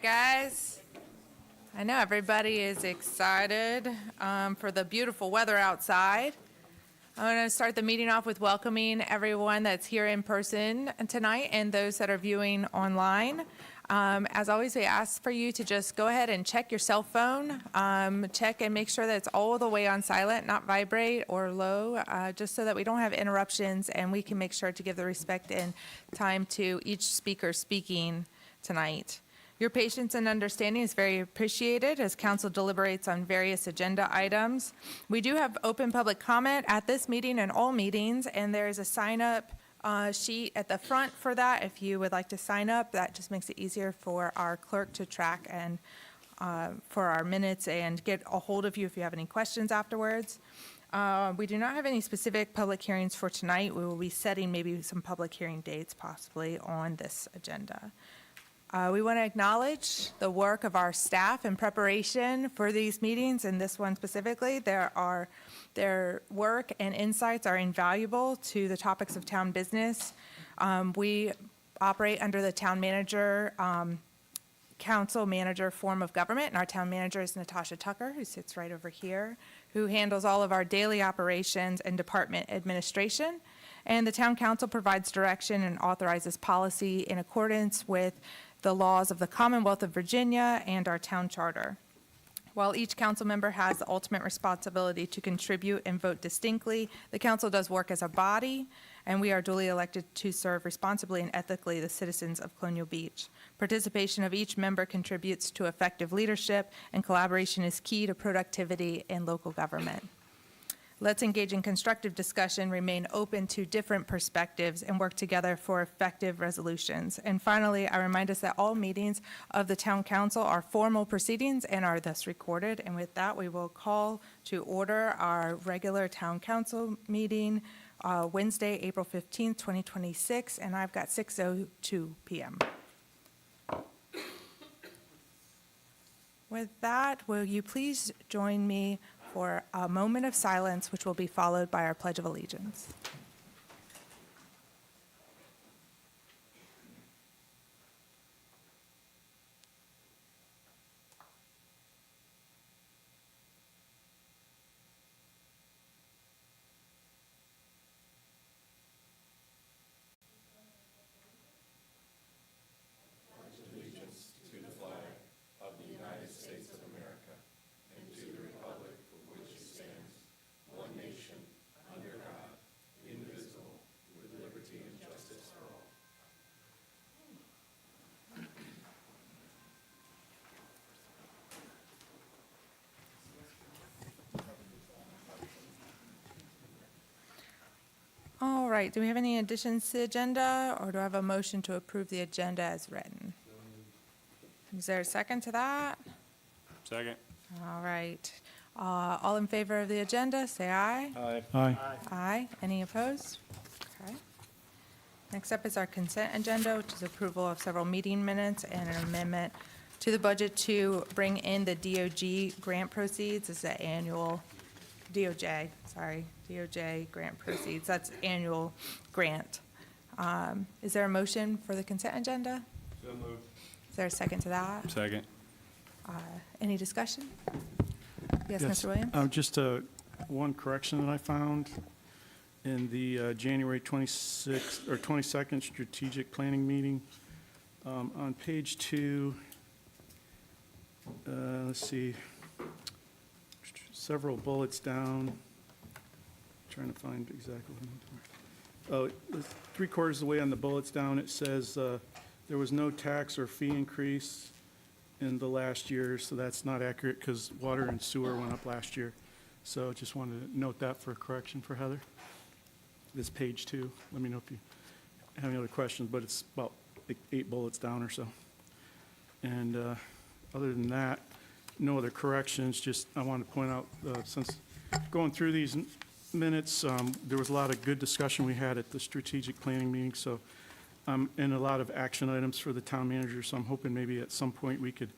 Guys, I know everybody is excited for the beautiful weather outside. I'm going to start the meeting off with welcoming everyone that's here in person tonight and those that are viewing online. As always, we ask for you to just go ahead and check your cell phone. Check and make sure that it's all the way on silent, not vibrate or low, just so that we don't have interruptions and we can make sure to give the respect and time to each speaker speaking tonight. Your patience and understanding is very appreciated as council deliberates on various agenda items. We do have open public comment at this meeting and all meetings, and there is a sign-up sheet at the front for that. If you would like to sign up, that just makes it easier for our clerk to track and for our minutes and get a hold of you if you have any questions afterwards. We do not have any specific public hearings for tonight. We will be setting maybe some public hearing dates possibly on this agenda. We want to acknowledge the work of our staff in preparation for these meetings, and this one specifically. Their work and insights are invaluable to the topics of town business. We operate under the town manager, council manager form of government, and our town manager is Natasha Tucker, who sits right over here, who handles all of our daily operations and department administration. And the town council provides direction and authorizes policy in accordance with the laws of the Commonwealth of Virginia and our town charter. While each council member has the ultimate responsibility to contribute and vote distinctly, the council does work as a body, and we are duly elected to serve responsibly and ethically the citizens of Colonial Beach. Participation of each member contributes to effective leadership, and collaboration is key to productivity in local government. Let's engage in constructive discussion, remain open to different perspectives, and work together for effective resolutions. And finally, I remind us that all meetings of the Town Council are formal proceedings and are thus recorded. And with that, we will call to order our regular Town Council meeting Wednesday, April 15th, 2026, and I've got 6:02 p.m. With that, will you please join me for a moment of silence, which will be followed by our Pledge of Allegiance. All right, do we have any additions to the agenda, or do I have a motion to approve the agenda as written? Is there a second to that? Second. All right. All in favor of the agenda, say aye. Aye. Aye. Aye. Any opposed? Okay. Next up is our consent agenda, which is approval of several meeting minutes and an amendment to the budget to bring in the DOJ grant proceeds. It's the annual DOJ grant proceeds. That's annual grant. Is there a motion for the consent agenda? So moved. Is there a second to that? Second. Any discussion? Yes, Mr. Williams? Just one correction that I found in the January 26th or 22nd strategic planning meeting. On page 2, let's see, several bullets down. Trying to find exactly. Oh, 3/4 of the way on the bullets down, it says there was no tax or fee increase in the last year, so that's not accurate because water and sewer went up last year. So just wanted to note that for a correction for Heather. This page 2. Let me know if you have any other questions, but it's about 8 bullets down or so. And other than that, no other corrections. Just I want to point out, since going through these minutes, there was a lot of good discussion we had at the strategic planning meeting, so and a lot of action items for the town manager, so I'm hoping maybe at some point we could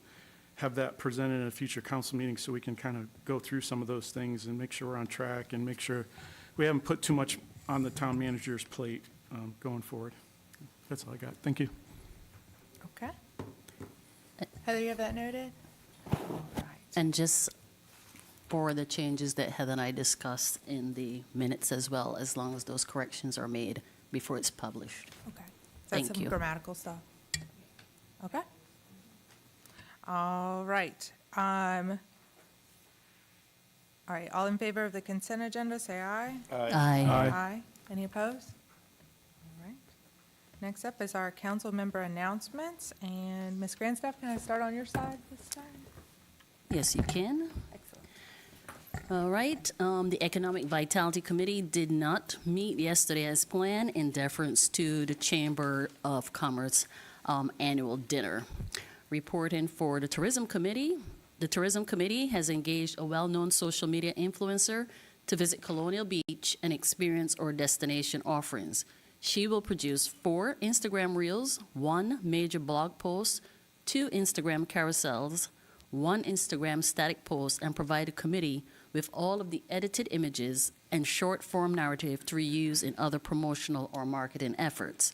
have that presented in a future council meeting so we can kind of go through some of those things and make sure we're on track and make sure we haven't put too much on the town manager's plate going forward. That's all I got. Thank you. Okay. Heather, you have that noted? All right. And just for the changes that Heather and I discussed in the minutes as well, as long as those corrections are made before it's published. Okay. Is that Thank some you. grammatical stuff? Okay. All right. All right, all in favor of the consent agenda, say aye. Aye. Aye. Any opposed? All right. Next up is our council member announcements, and Ms. Grandstaff, can I start on your side this time? Yes, you can. Excellent. All right. The Economic Vitality Committee did not meet yesterday as planned in deference to the Chamber of Commerce annual dinner. Reporting for the Tourism Committee, the Tourism Committee has engaged a well-known social media influencer to visit Colonial Beach and experience our destination offerings. She will produce 4 Instagram Reels, 1 major blog post, 2 Instagram carousels, 1 Instagram static post, and provide the committee with all of the edited images and short-form narrative to reuse in other promotional or marketing efforts.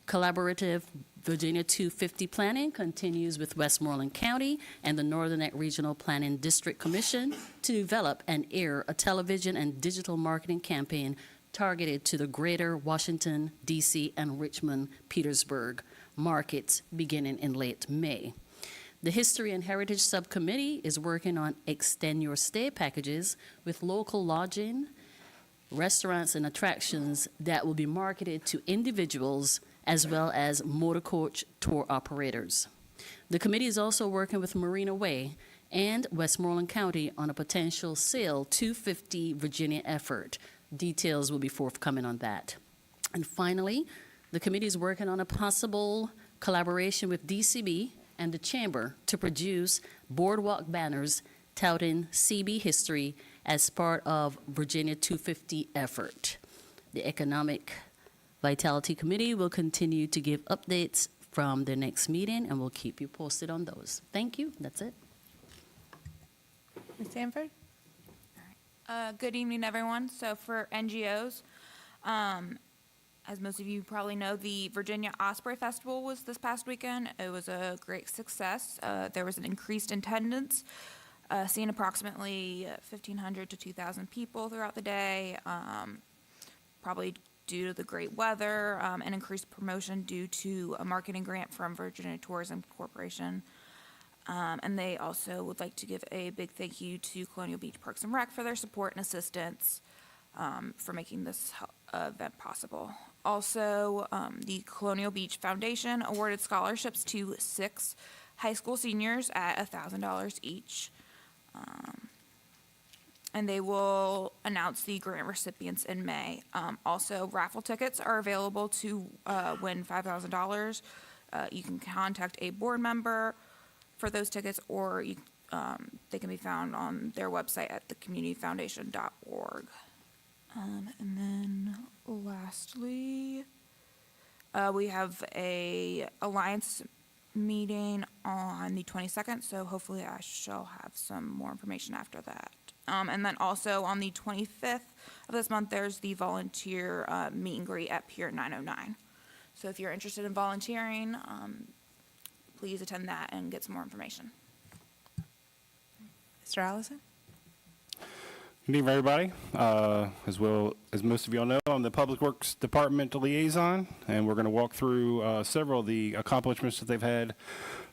Collaborative Virginia 250 planning continues with Westmoreland County and the Northern Neck Regional Planning District Commission to develop and air a television and digital marketing campaign targeted to the greater Washington, D.C., and Richmond, Petersburg markets beginning in late May. The History and Heritage Subcommittee is working on extend your stay packages with local lodging, restaurants, and attractions that will be marketed to individuals as well as motor coach tour operators. The committee is also working with Marina Way and Westmoreland County on a potential Sail 250 Virginia effort. Details will be forthcoming on that. And finally, the committee is working on a possible collaboration with DCB and the Chamber to produce boardwalk banners touting CB history as part of Virginia 250 effort. The Economic Vitality Committee will continue to give updates from their next meeting, and we'll keep you posted on those. Thank you. That's it. Ms. Sanford? Good evening, everyone. So for NGOs, as most of you probably know, the Virginia Osprey Festival was this past weekend. It was a great success. There was an increased attendance, seeing approximately 1,500 to 2,000 people throughout the day, probably due to the great weather, and increased promotion due to a marketing grant from Virginia Tourism Corporation. And they also would like to give a big thank you to Colonial Beach Parks and Rec for their support and assistance for making this event possible. Also, the Colonial Beach Foundation awarded scholarships to 6 high school seniors at $1,000 each. And they will announce the grant recipients in May. Also, raffle tickets are available to win $5,000. You can contact a board member for those tickets, or they can be found on their website at thecommunityfoundation.org. And then lastly, we have a Alliance meeting on the 22nd, so hopefully I shall have some more information after that. And then also on the 25th of this month, there's the volunteer meet and greet at Pier 909. So if you're interested in volunteering, please attend that and get some more information. Mr. Allison? Good evening, everybody. As well as most of y'all know, I'm the Public Works Department liaison, and we're going to walk through several of the accomplishments that they've had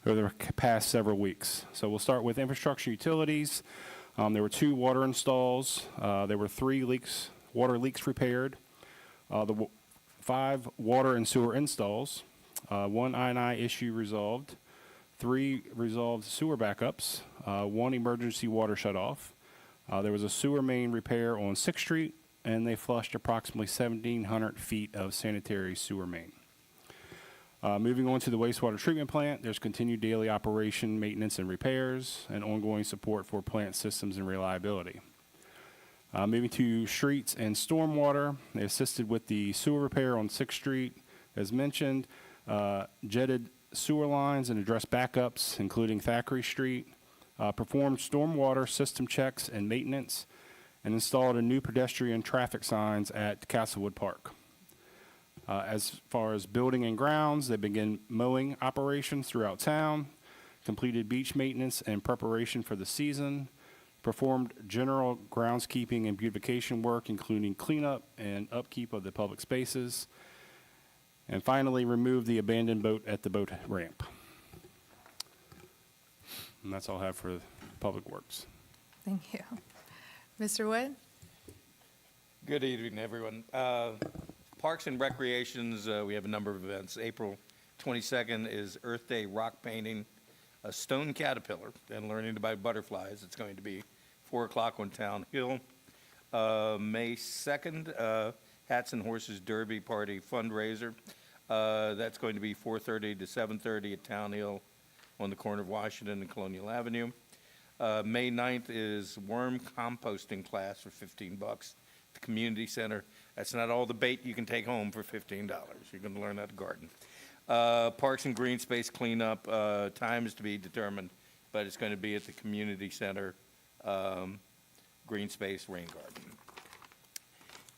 over the past several weeks. So we'll start with infrastructure utilities. There were 2 water installs. There were 3 water leaks repaired. 5 water and sewer installs. 1 I&I issue resolved. 3 resolved sewer backups. 1 emergency water shutoff. There was a sewer main repair on 6th Street, and they flushed approximately 1,700 feet of sanitary sewer main. Moving on to the wastewater treatment plant, there's continued daily operation, maintenance, and repairs, and ongoing support for plant systems and reliability. Moving to streets and stormwater, they assisted with the sewer repair on 6th Street, as mentioned, jetted sewer lines and addressed backups, including Thackeray Street, performed stormwater system checks and maintenance, and installed a new pedestrian traffic signs at Castlewood Park. As far as building and grounds, they began mowing operations throughout town, completed beach maintenance and preparation for the season, performed general groundskeeping and beautification work, including cleanup and upkeep of the public spaces, and finally removed the abandoned boat at the boat ramp. And that's all I have for Public Works. Thank you. Mr. Wood? Good evening, everyone. Parks and Recreations, we have a number of events. April 22nd is Earth Day rock painting, a stone caterpillar, and learning about butterflies. It's going to be 4 o'clock on Town Hill. May 2nd, Hats and Horses Derby Party fundraiser. That's going to be 4:30 to 7:30 at Town Hill on the corner of Washington and Colonial Avenue. May 9th is worm composting class for $15 at the community center. That's not all the bait you can take home for $15. You're going to learn how to garden. Parks and Green Space cleanup, time is to be determined, but it's going to be at the community center, Green Space Rain Garden.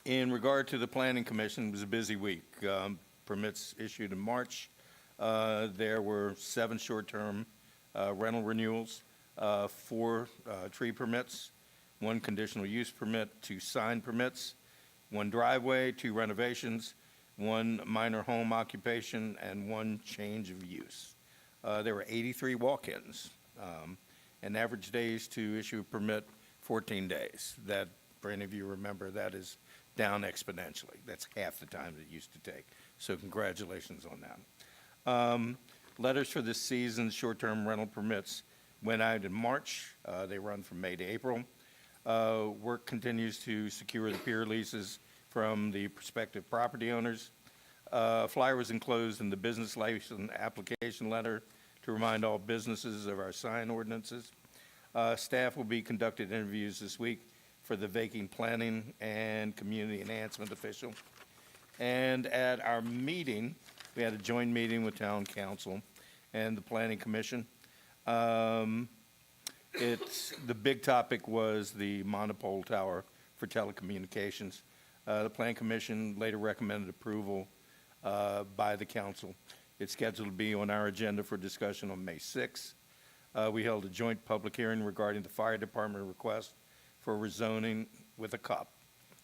In regard to the Planning Commission, it was a busy week. Permits issued in March. There were 7 short-term rental renewals, 4 tree permits, 1 conditional use permit, 2 sign permits, 1 driveway, 2 renovations, 1 minor home occupation, and 1 change of use. There were 83 walk-ins, and average days to issue a permit, 14 days. That, for any of you remember, that is down exponentially. That's half the time it used to take. So congratulations on that. Letters for this season's short-term rental permits went out in March. They run from May to April. Work continues to secure the pier leases from the prospective property owners. Flyer was enclosed in the business license application letter to remind all businesses of our sign ordinances. Staff will be conducting interviews this week for the vacant planning and community enhancement official. And at our meeting, we had a joint meeting with Town Council and the Planning Commission. The big topic was the monopole tower for telecommunications. The Planning Commission later recommended approval by the council. It's scheduled to be on our agenda for discussion on May 6th. We held a joint public hearing regarding the fire department request for rezoning with a CUP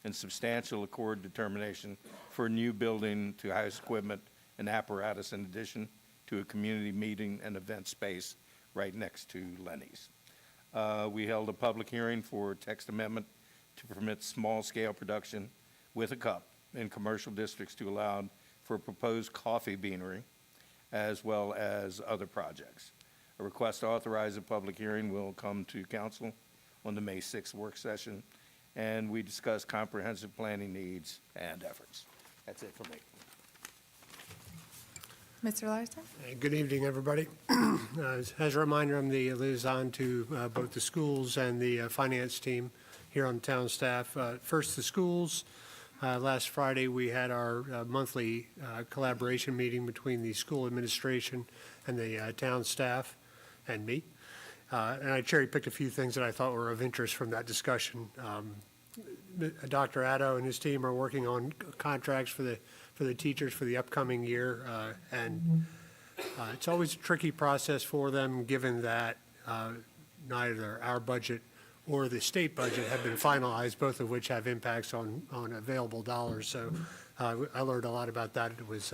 and substantial accord determination for a new building to house equipment and apparatus in addition to a community meeting and event space right next to Lenny's. We held a public hearing for text amendment to permit small-scale production with a CUP in commercial districts to allow for a proposed coffee beanery as well as other projects. A request to authorize a public hearing will come to council on the May 6th work session, and we discuss comprehensive planning needs and efforts. That's it for me. Mr. Larson? Good evening, everybody. As a reminder, I'm the liaison to both the schools and the finance team here on town staff. First, the schools. Last Friday, we had our monthly collaboration meeting between the school administration and the town staff and me. And I cherry-picked a few things that I thought were of interest from that discussion. Dr. Addo and his team are working on contracts for the teachers for the upcoming year, and it's always a tricky process for them, given that neither our budget or the state budget have been finalized, both of which have impacts on available dollars. So I learned a lot about that. It was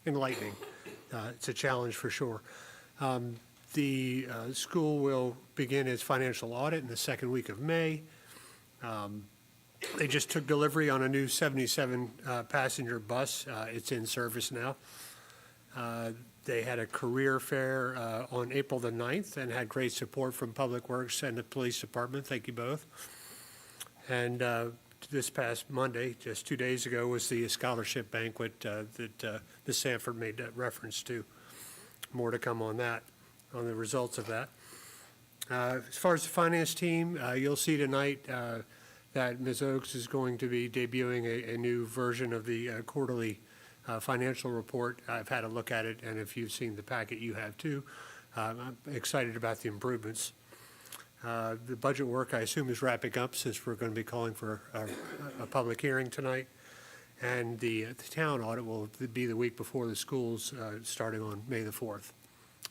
enlightening. It's a challenge for sure. The school will begin its financial audit in the second week of May. They just took delivery on a new 77 passenger bus. It's in service now. They had a career fair on April the 9th and had great support from Public Works and the Police Department. Thank you both. And this past Monday, just 2 days ago, was the scholarship banquet that Ms. Sanford made reference to. More to come on that, on the results of that. As far as the finance team, you'll see tonight that Ms. Oakes is going to be debuting a new version of the quarterly financial report. I've had a look at it, and if you've seen the packet, you have too. I'm excited about the improvements. The budget work, I assume, is wrapping up since we're going to be calling for a public hearing tonight. And the town audit will be the week before the schools, starting on May the 4th.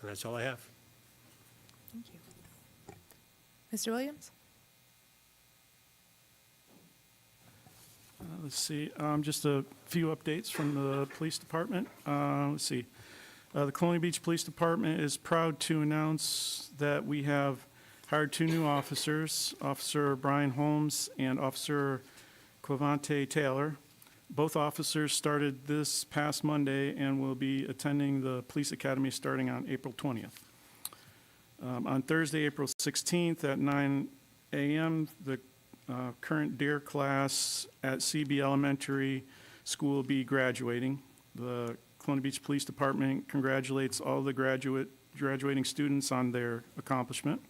And that's all I have. Mr. Williams? Let's see, just a few updates from the police department. Let's see. The Colonial Beach Police Department is proud to announce that we have hired 2 new officers, Officer Brian Holmes and Officer Clavante Taylor. Both officers started this past Monday and will be attending the police academy starting on April 20th. On Thursday, April 16th at 9 a.m., the current DARE class at CB Elementary School will be graduating. The Colonial Beach Police Department congratulates all the graduating students on their accomplishment.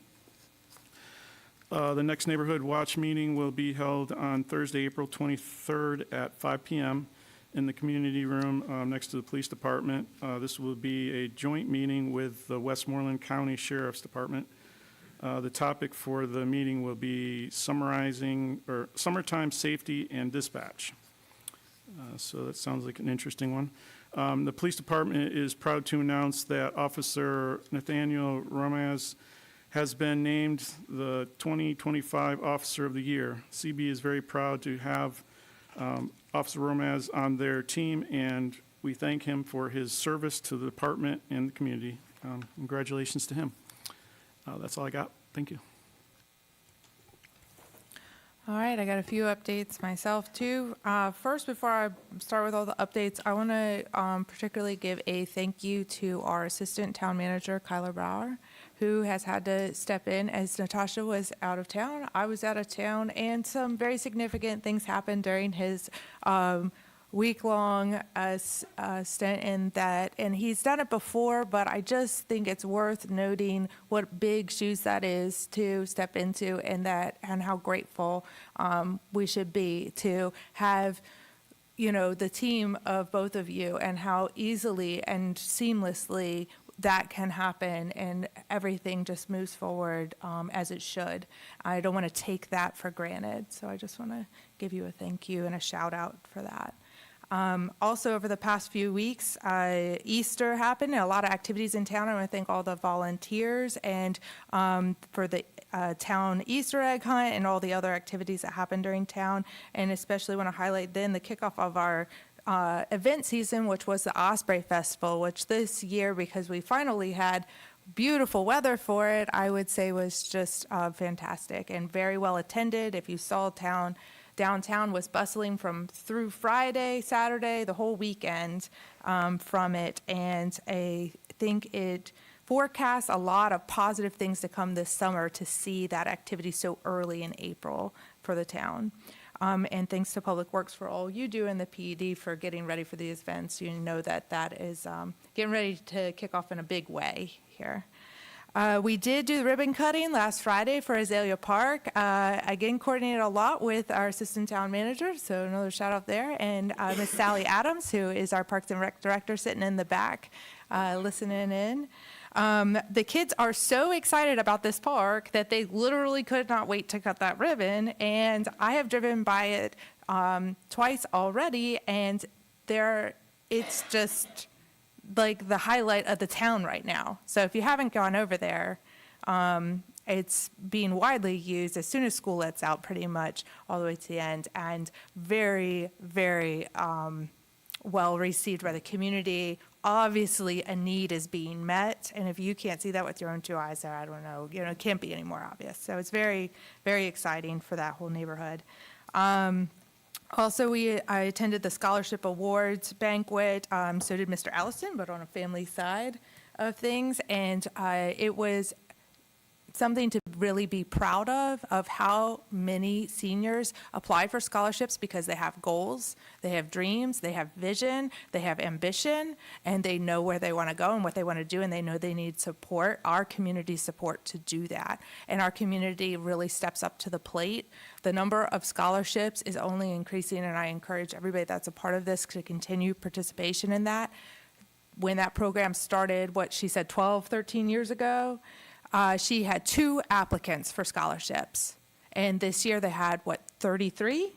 The next Neighborhood Watch meeting will be held on Thursday, April 23rd at 5 p.m. in the community room next to the police department. This will be a joint meeting with the Westmoreland County Sheriff's Department. The topic for the meeting will be summarizing or summertime safety and dispatch. So that sounds like an interesting one. The police department is proud to announce that Officer Nathaniel Romaz has been named the 2025 Officer of the Year. CB is very proud to have Officer Romaz on their team, and we thank him for his service to the department and the community. Congratulations to him. That's all I got. Thank you. All right, I got a few updates myself too. First, before I start with all the updates, I want to particularly give a thank you to our Assistant Town Manager, Kyla Brower, who has had to step in as Natasha was out of town. I was out of town, and some very significant things happened during his week-long stint in that, and he's done it before, but I just think it's worth noting what big shoes that is to step into, and how grateful we should be to have, the team of both of you, and how easily and seamlessly that can happen, and everything just moves forward as it should. I don't want to take that for granted, so I just want to give you a thank you and a shout out for that. Also, over the past few weeks, Easter happened, and a lot of activities in town. I want to thank all the volunteers and for the town Easter egg hunt and all the other activities that happened during town, and especially want to highlight then the kickoff of our event season, which was the Osprey Festival, which this year, because we finally had beautiful weather for it, I would say was just fantastic and very well attended. If you saw downtown was bustling through Friday, Saturday, the whole weekend from it, and I think it forecasts a lot of positive things to come this summer to see that activity so early in April for the town. And thanks to Public Works for all you do and the PED for getting ready for these events. You know that is getting ready to kick off in a big way here. We did do the ribbon cutting last Friday for Azalea Park. Again, coordinated a lot with our assistant town manager, so another shout out there. And Miss Sally Adams, who is our Parks and Rec director, sitting in the back, listening in. The kids are so excited about this park that they literally could not wait to cut that ribbon. And I have driven by it twice already, and it's just like the highlight of the town right now. So if you haven't gone over there, it's being widely used as soon as school lets out, pretty much all the way to the end, and very, very well received by the community. Obviously, a need is being met, and if you can't see that with your own 2 eyes there, I don't know, it can't be any more obvious. So it's very, very exciting for that whole neighborhood. Also, I attended the Scholarship Awards banquet, so did Mr. Allison, but on a family side of things, and it was something to really be proud of how many seniors apply for scholarships because they have goals, they have dreams, they have vision, they have ambition, and they know where they want to go and what they want to do, and they know they need support, our community support to do that. And our community really steps up to the plate. The number of scholarships is only increasing, and I encourage everybody that's a part of this to continue participation in that. When that program started, what she said, 12, 13 years ago, she had 2 applicants for scholarships. And this year they had, 33?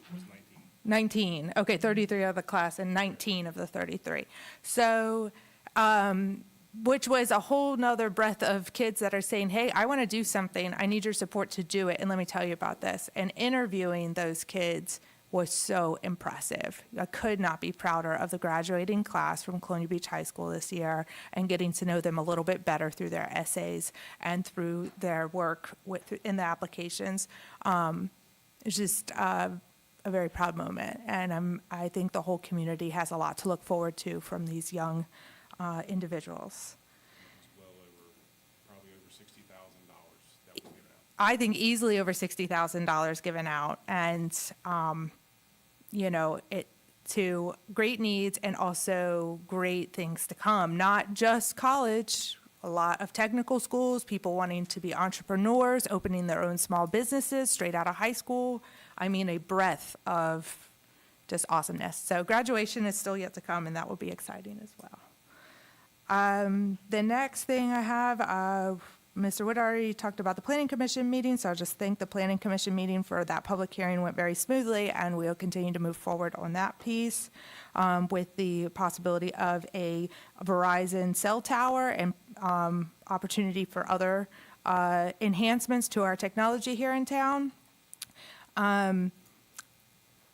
19. Okay, 33 out of the class and 19 of the 33. So which was a whole nother breadth of kids that are saying, hey, I want to do something. I need your support to do it. And let me tell you about this. And interviewing those kids was so impressive. I could not be prouder of the graduating class from Colonial Beach High School this year and getting to know them a little bit better through their essays and through their work in the applications. It's just a very proud moment. And I think the whole community has a lot to look forward to from these young individuals. Well over, probably over $60,000 that was given out. I think easily over $60,000 given out, and it to great needs and also great things to come. Not just college, a lot of technical schools, people wanting to be entrepreneurs, opening their own small businesses straight out of high school. I mean, a breadth of just awesomeness. So graduation is still yet to come, and that will be exciting as well. The next thing I have, Mr. Wood already talked about the Planning Commission meeting, so I'll just thank the Planning Commission meeting for that public hearing. Went very smoothly, and we'll continue to move forward on that piece with the possibility of a Verizon cell tower and opportunity for other enhancements to our technology here in town.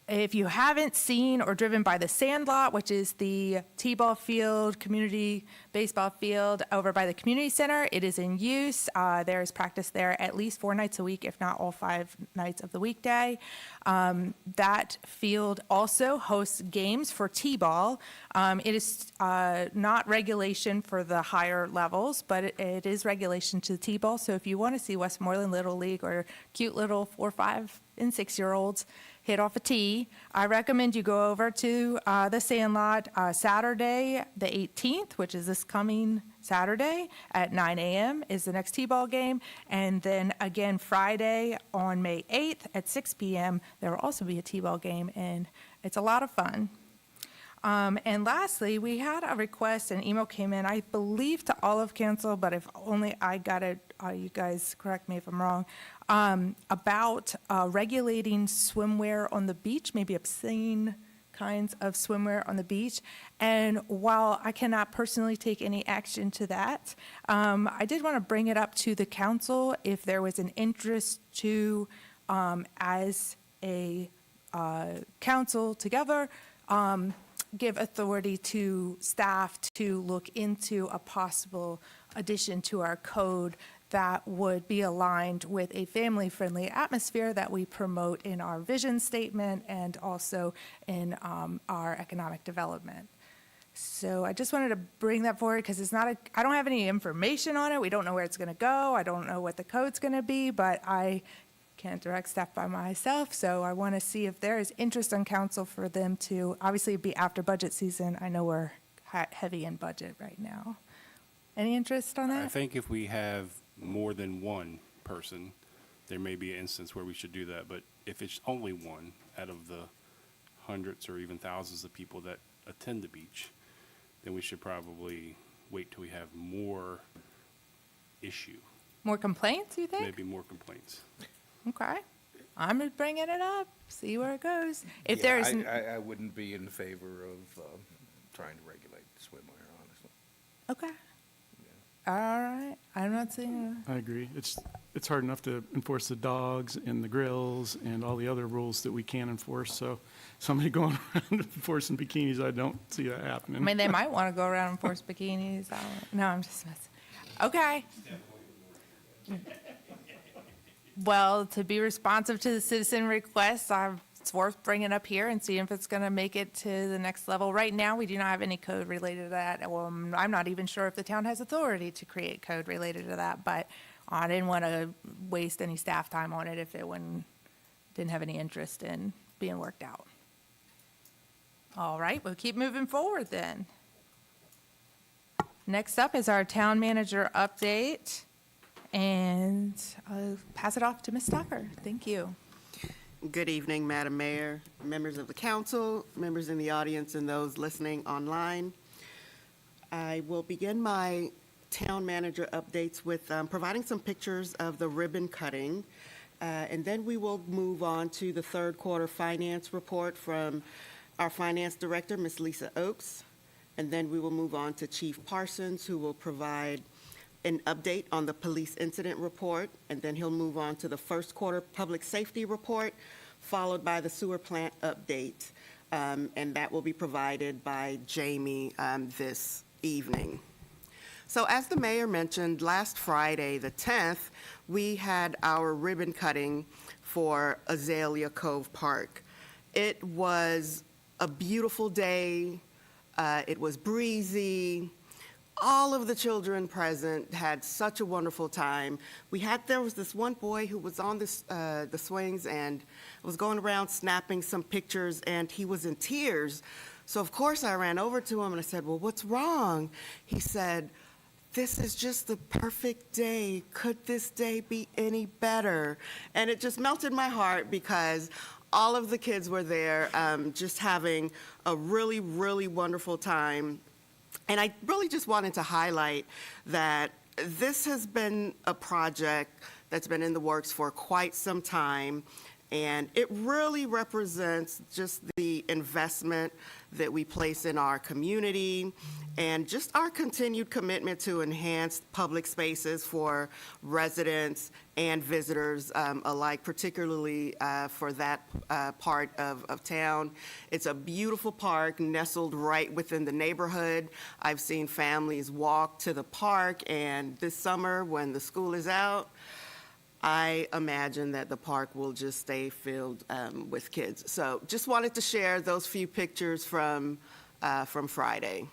If you haven't seen or driven by the Sandlot, which is the T-ball field, community baseball field over by the community center, it is in use. There is practice there at least 4 nights a week, if not all 5 nights of the weekday. That field also hosts games for T-ball. It is not regulation for the higher levels, but it is regulation to T-ball. So if you want to see Westmoreland Little League or cute little 4, 5, and 6-year-olds hit off a tee, I recommend you go over to the Sandlot Saturday, the 18th, which is this coming Saturday at 9 a.m. is the next T-ball game. And then again, Friday on May 8th at 6 p.m., there will also be a T-ball game, and it's a lot of fun. And lastly, we had a request, an email came in, I believe to all of council, but if only I got it, you guys correct me if I'm wrong, about regulating swimwear on the beach, maybe obscene kinds of swimwear on the beach. And while I cannot personally take any action to that, I did want to bring it up to the council if there was an interest to, as a council together, give authority to staff to look into a possible addition to our code that would be aligned with a family-friendly atmosphere that we promote in our vision statement and also in our economic development. So I just wanted to bring that forward because I don't have any information on it. We don't know where it's going to go. I don't know what the code's going to be, but I can't direct staff by myself, so I want to see if there is interest on council for them to, obviously it'd be after budget season. I know we're heavy in budget right now. Any interest on I that? think if we have more than one person, there may be an instance where we should do that. But if it's only one out of the hundreds or even thousands of people that attend the beach, then we should probably wait till we have more issue, More complaints, you think? maybe more complaints. Okay. I'm just bringing it up, see where it goes. If Yeah, there's, I wouldn't be in favor of trying to regulate swimwear, honestly. okay. All right, I'm not seeing, I agree. It's hard enough to enforce the dogs and the grills and all the other rules that we can enforce. So somebody going around enforcing bikinis, I don't see that I happening. mean, they might want to go around and force bikinis. No, I'm just messing. Okay. Well, to be responsive to the citizen requests, it's worth bringing up here and seeing if it's going to make it to the next level. Right now, we do not have any code related to that. I'm not even sure if the town has authority to create code related to that, but I didn't want to waste any staff time on it if it didn't have any interest in being worked out. All right, we'll keep moving forward then. Next up is our town manager update, and I'll pass it off to Ms. Stocker. Thank you. Good evening, Madam Mayor, members of the council, members in the audience, and those listening online. I will begin my town manager updates with providing some pictures of the ribbon cutting, and then we will move on to the third quarter finance report from our finance director, Ms. Lisa Oakes. And then we will move on to Chief Parsons, who will provide an update on the police incident report, and then he'll move on to the first quarter public safety report, followed by the sewer plant update. And that will be provided by Jamie this evening. So as the mayor mentioned, last Friday, the 10th, we had our ribbon cutting for Azalea Cove Park. It was a beautiful day. It was breezy. All of the children present had such a wonderful time. There was this one boy who was on the swings and was going around snapping some pictures, and he was in tears. So of course I ran over to him and I said, "Well, what's wrong?" He said, "This is just the perfect day. Could this day be any better?" And it just melted my heart because all of the kids were there, just having a really, really wonderful time. And I really just wanted to highlight that this has been a project that's been in the works for quite some time, and it really represents just the investment that we place in our community and just our continued commitment to enhance public spaces for residents and visitors alike, particularly for that part of town. It's a beautiful park nestled right within the neighborhood. I've seen families walk to the park, and this summer when the school is out, I imagine that the park will just stay filled with kids. So just wanted to share those few pictures from Friday.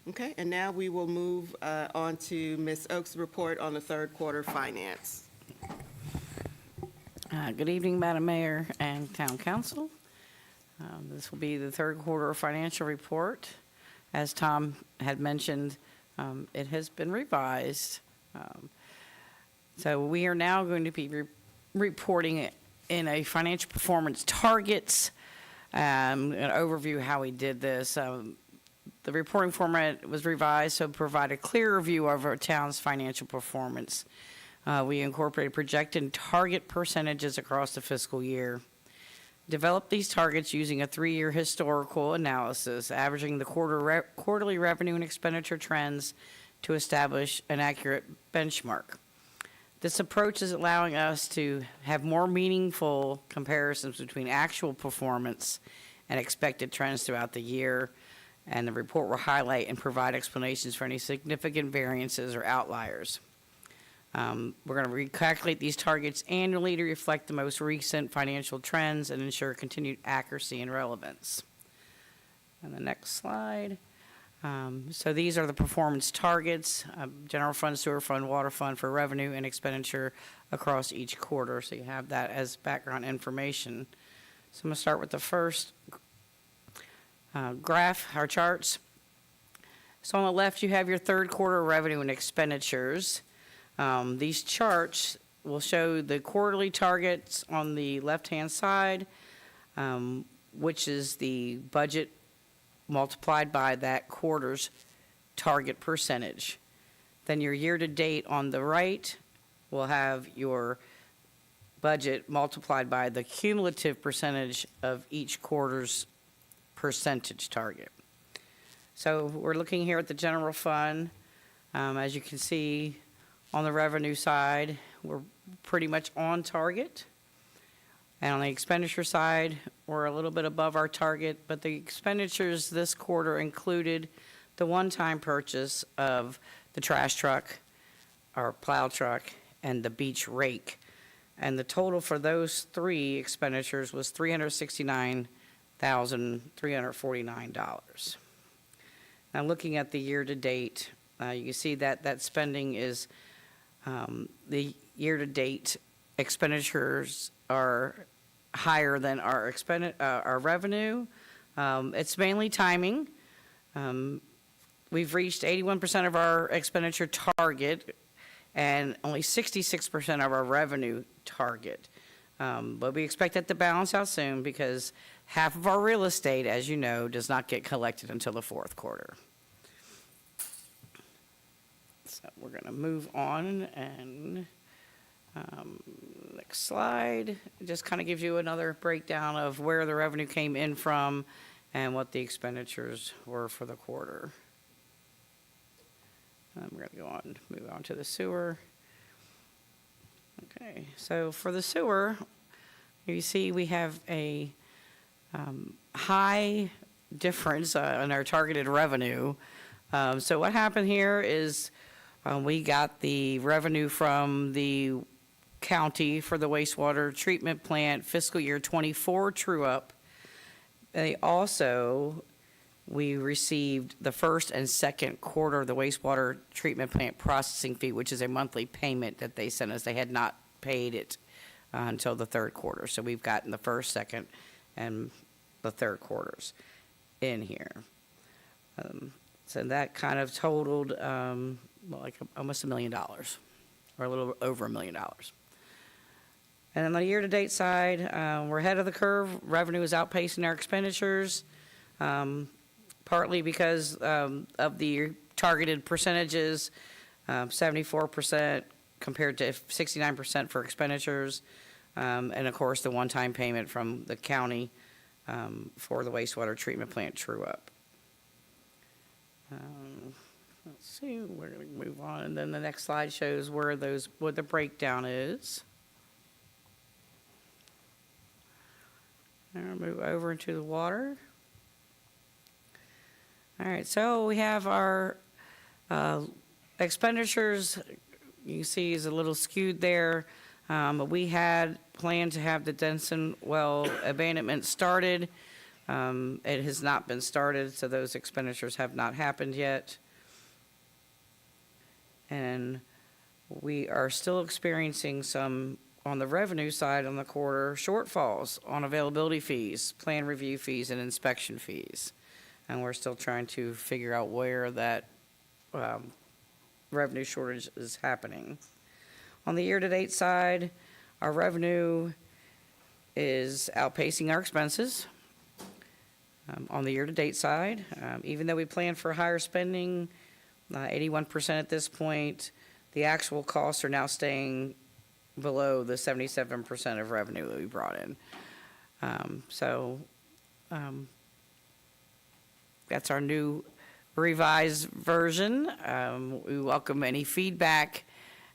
Okay, and now we will move on to Ms. Oaks' report on the third quarter finance. Good evening, Madam Mayor and Town Council. This will be the third quarter financial report. As Tom had mentioned, it has been revised. So we are now going to be reporting it in a financial performance targets, an overview of how we did this. The reporting format was revised so provide a clearer view of our town's financial performance. We incorporated projected target percentages across the fiscal year. Developed these targets using a 3-year historical analysis, averaging the quarterly revenue and expenditure trends to establish an accurate benchmark. This approach is allowing us to have more meaningful comparisons between actual performance and expected trends throughout the year, and the report will highlight and provide explanations for any significant variances or outliers. We're going to recalculate these targets annually to reflect the most recent financial trends and ensure continued accuracy and relevance. And the next slide. So these are the performance targets, general fund, sewer fund, water fund for revenue and expenditure across each quarter. So you have that as background information. So I'm going to start with the first graph, our charts. So on the left, you have your third quarter revenue and expenditures. These charts will show the quarterly targets on the left-hand side, which is the budget multiplied by that quarter's target percentage. Then your year-to-date on the right will have your budget multiplied by the cumulative percentage of each quarter's percentage target. So we're looking here at the general fund. As you can see, on the revenue side, we're pretty much on target. And on the expenditure side, we're a little bit above our target, but the expenditures this quarter included the one-time purchase of the trash truck, our plow truck, and the beach rake. And the total for those three expenditures was $369,349. Now, looking at the year-to-date, you can see that spending is the year-to-date expenditures are higher than our revenue. It's mainly timing. We've reached 81% of our expenditure target and only 66% of our revenue target. But we expect that to balance out soon because half of our real estate, as you know, does not get collected until the fourth quarter. So we're going to move on and next slide. It just kind of gives you another breakdown of where the revenue came in from and what the expenditures were for the quarter. We're going to move on to the sewer. Okay, so for the sewer, you see we have a high difference in our targeted revenue. So what happened here is we got the revenue from the county for the wastewater treatment plant fiscal year '24 true-up. We received the first and second quarter of the wastewater treatment plant processing fee, which is a monthly payment that they sent us. They had not paid it until the third quarter. So we've gotten the first, second, and the third quarters in here. So that kind of totaled like almost $1 million, or a little over $1 million. And on the year-to-date side, we're ahead of the curve. Revenue is outpacing our expenditures, partly because of the targeted percentages, 74% compared to 69% for expenditures, and of course, the one-time payment from the county for the wastewater treatment plant true-up. Let's see, we're going to move on, and then the next slide shows what the breakdown is. And we'll move over into the water. All right, so we have our expenditures, you can see is a little skewed there. But we had planned to have the Denson well abandonment started. It has not been started, so those expenditures have not happened yet. And we are still experiencing some, on the revenue side on the quarter, shortfalls on availability fees, plan review fees, and inspection fees. And we're still trying to figure out where that revenue shortage is happening. On the year-to-date side, our revenue is outpacing our expenses. On the year-to-date side, even though we plan for higher spending, 81% at this point, the actual costs are now staying below the 77% of revenue that we brought in. That's our new revised version. We welcome any feedback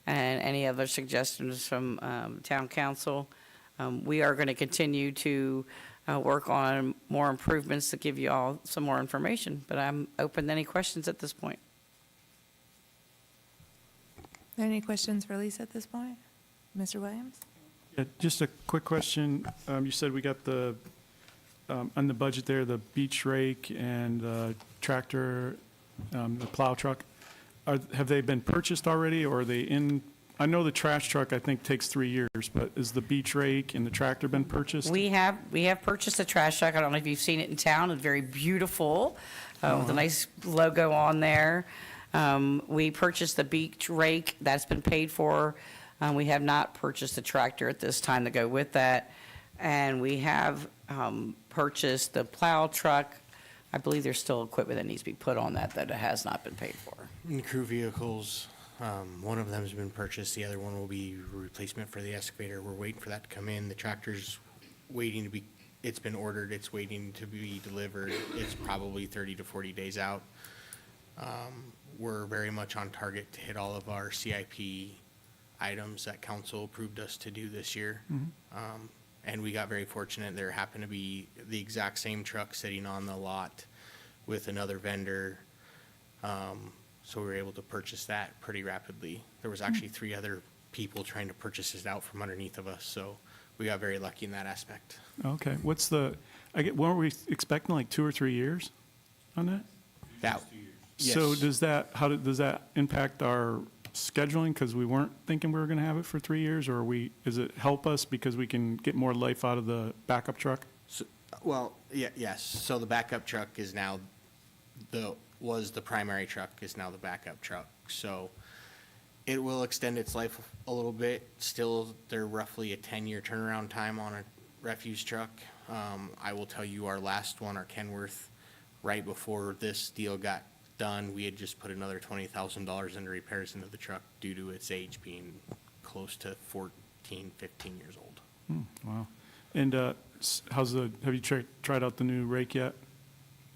and any other suggestions from town council. We are going to continue to work on more improvements to give you all some more information, but I'm open to any questions at this point. Any questions for Lisa at this point? Mr. Williams? Yeah, just a quick question. You said we got the, on the budget there, the beach rake and the tractor, the plow truck. Have they been purchased already, or are they in? I know the trash truck, I think, takes 3 years, but is the beach rake and the tractor been purchased? We have purchased a trash truck. I don't know if you've seen it in town. It's very beautiful, with a nice logo on there. We purchased the beach rake. That's been paid for. We have not purchased a tractor at this time to go with that. And we have purchased the plow truck. I believe there's still equipment that needs to be put on that it has not been paid for. And crew vehicles, one of them has been purchased, the other one will be a replacement for the excavator. We're waiting for that to come in. The tractor's waiting to be, it's been ordered, it's waiting to be delivered. It's probably 30 to 40 days out. We're very much on target to hit all of our CIP items that council approved us to do this year. And we got very fortunate. There happened to be the exact same truck sitting on the lot with another vendor. So we were able to purchase that pretty rapidly. There was actually 3 other people trying to purchase it out from underneath of us. So we got very lucky in that aspect. Okay, weren't we expecting like 2 or 3 years on that? That, So yes. does that impact our scheduling, because we weren't thinking we were going to have it for 3 years, or does it help us because we can get more life out of the backup truck? Well, yes. So the backup truck is now the primary truck is now the backup truck. So it will extend its life a little bit. Still, they're roughly a 10-year turnaround time on a refuse truck. I will tell you, our last one, our Kenworth, right before this deal got done, we had just put another $20,000 into repairs into the truck due to its age being close to 14, 15 years old. Wow. And have you tried out the new rake yet?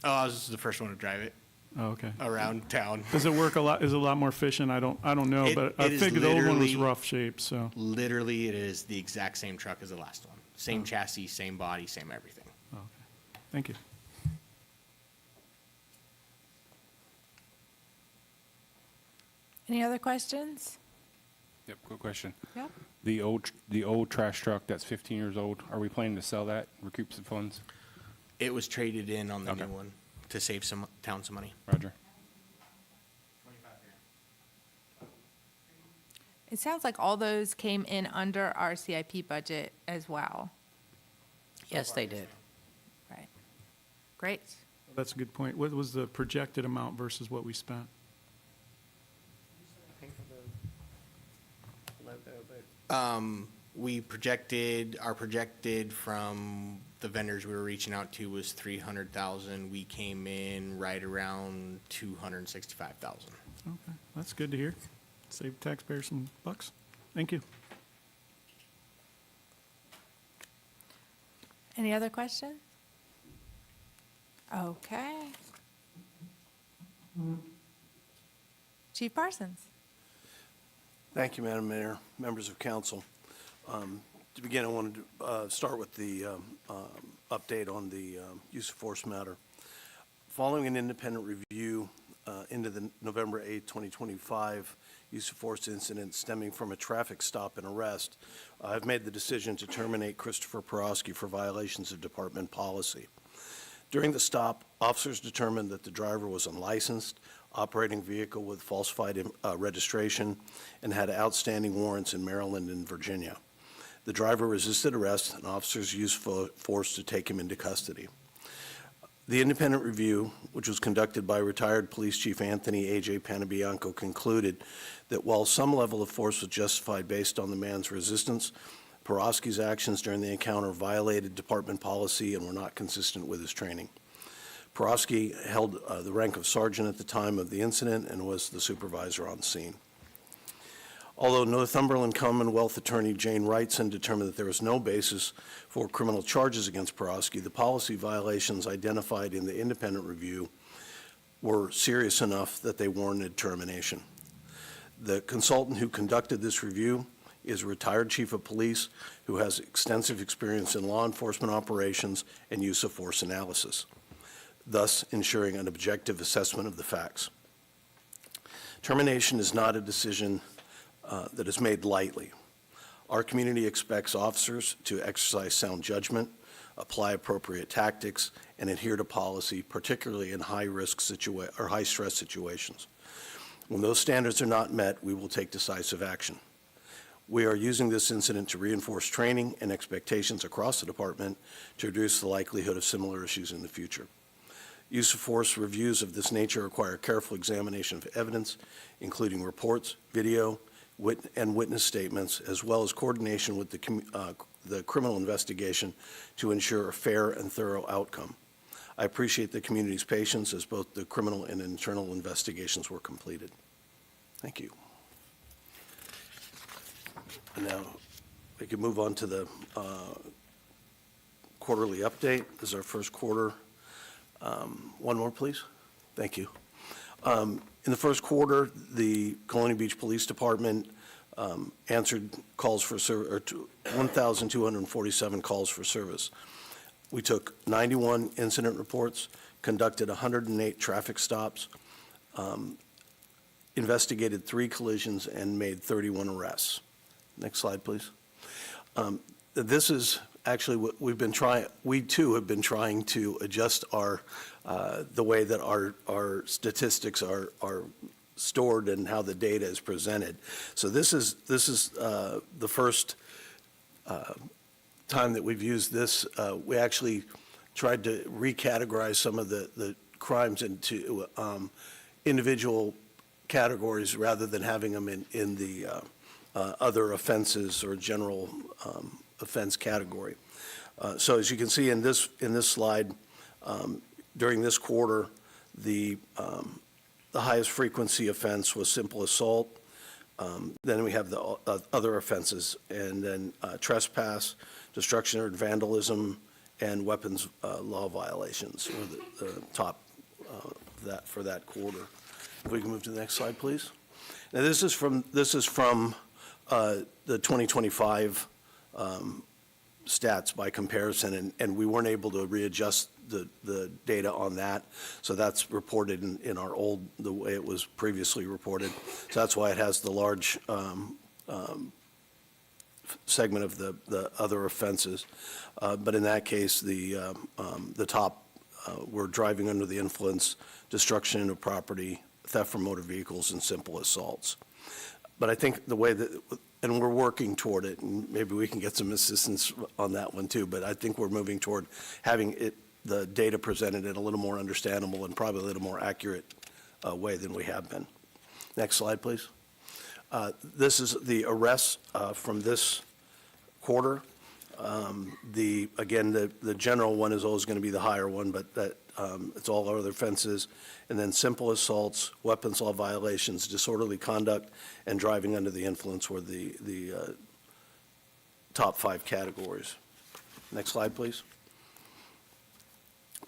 I was the first one to drive it Oh, okay. around town. Does it work a lot, is it a lot more efficient? I don't know, It- but I it is figured the old one was literally- rough shape, so. Literally, it is the exact same truck as the last one. Same chassis, same body, same everything. Thank you. Any other questions? Yep, quick question. Yep. The old trash truck that's 15 years old, are we planning to sell that, recoup some funds? It was traded in on the Okay. new one to save some town some money. Roger. It sounds like all those came in under our CIP budget as well. Yes, they did. Right. Great. That's a good point. What was the projected amount versus what we spent? We our projected from the vendors we were reaching out to was 300,000. We came in right around 265,000. Okay, that's good to hear. Save taxpayers some bucks. Thank you. Any other questions? Okay. Chief Parsons. Thank you, Madam Mayor, members of council. To begin, I wanted to start with the update on the use of force matter. Following an independent review into the November 8, 2025 use of force incident stemming from a traffic stop and arrest, I've made the decision to terminate Christopher Porosky for violations of department policy. During the stop, officers determined that the driver was unlicensed, operating vehicle with falsified registration, and had outstanding warrants in Maryland and Virginia. The driver resisted arrest, and officers used force to take him into custody. The independent review, which was conducted by retired Police Chief Anthony A.J. Panabianco, concluded that while some level of force was justified based on the man's resistance, Porosky's actions during the encounter violated department policy and were not consistent with his training. Porosky held the rank of sergeant at the time of the incident and was the supervisor on scene. Although Northumberland Commonwealth Attorney Jane Wrightson determined that there was no basis for criminal charges against Porosky, the policy violations identified in the independent review were serious enough that they warranted termination. The consultant who conducted this review is a retired chief of police who has extensive experience in law enforcement operations and use of force analysis, thus ensuring an objective assessment of the facts. Termination is not a decision that is made lightly. Our community expects officers to exercise sound judgment, apply appropriate tactics, and adhere to policy, particularly in high-risk or high-stress situations. When those standards are not met, we will take decisive action. We are using this incident to reinforce training and expectations across the department to reduce the likelihood of similar issues in the future. Use of force reviews of this nature require careful examination of evidence, including reports, video, and witness statements, as well as coordination with the criminal investigation to ensure a fair and thorough outcome. I appreciate the community's patience as both the criminal and internal investigations were completed. Thank you. And now we can move on to the quarterly update. This is our first quarter. One more, please. Thank you. In the first quarter, the Colonial Beach Police Department answered calls for 1,247 calls for service. We took 91 incident reports, conducted 108 traffic stops, investigated 3 collisions, and made 31 arrests. Next slide, please. This is actually what we've been trying, we too have been trying to adjust our, the way that our statistics are stored and how the data is presented. So this is the first time that we've used this. We actually tried to recategorize some of the crimes into individual categories rather than having them in the other offenses or general offense category. So as you can see in this slide, during this quarter, the highest frequency offense was simple assault. Then we have the other offenses, and then trespass, destruction or vandalism, and weapons law violations were the top for that quarter. If we can move to the next slide, please. Now, this is from the 2025 stats by comparison, and we weren't able to readjust the data on that. So that's reported in our the way it was previously reported. So that's why it has the large segment of the other offenses. But in that case, the top were driving under the influence, destruction of property, theft from motor vehicles, and simple assaults. But I think the way that, and we're working toward it, and maybe we can get some assistance on that one too, but I think we're moving toward having the data presented in a little more understandable and probably a little more accurate way than we have been. Next slide, please. This is the arrests from this quarter. Again, the general one is always going to be the higher one, but it's all other offenses. And then simple assaults, weapons law violations, disorderly conduct, and driving under the influence were the top 5 categories. Next slide, please.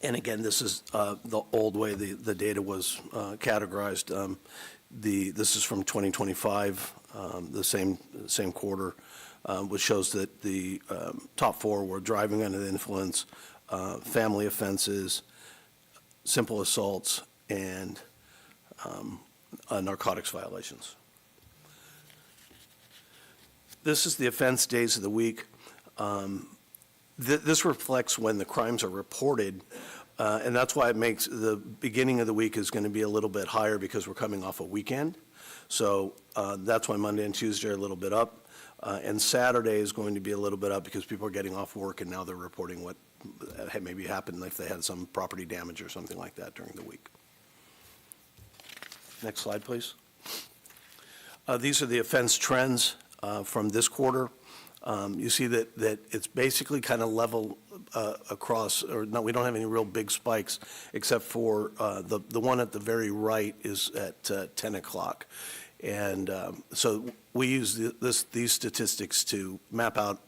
And again, this is the old way the data was categorized. This is from 2025, the same quarter, which shows that the top 4 were driving under the influence, family offenses, simple assaults, and narcotics violations. This is the offense days of the week. This reflects when the crimes are reported, and that's why it makes the beginning of the week is going to be a little bit higher because we're coming off a weekend. So that's why Monday and Tuesday are a little bit up, and Saturday is going to be a little bit up because people are getting off work and now they're reporting what maybe happened if they had some property damage or something like that during the week. Next slide, please. These are the offense trends from this quarter. You see that it's basically kind of level across, or no, we don't have any real big spikes, except for the one at the very right is at 10 o'clock. And so we use these statistics to map out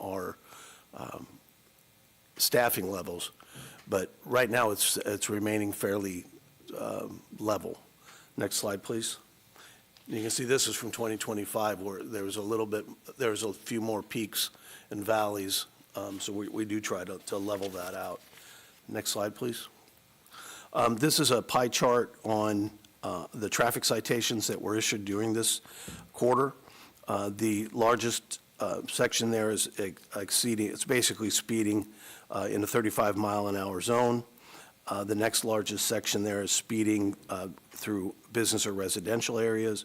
our staffing levels. But right now, it's remaining fairly level. Next slide, please. You can see this is from 2025, where there was a few more peaks and valleys, so we do try to level that out. Next slide, please. This is a pie chart on the traffic citations that were issued during this quarter. The largest section there is exceeding, it's basically speeding in a 35-mile-an-hour zone. The next largest section there is speeding through business or residential areas,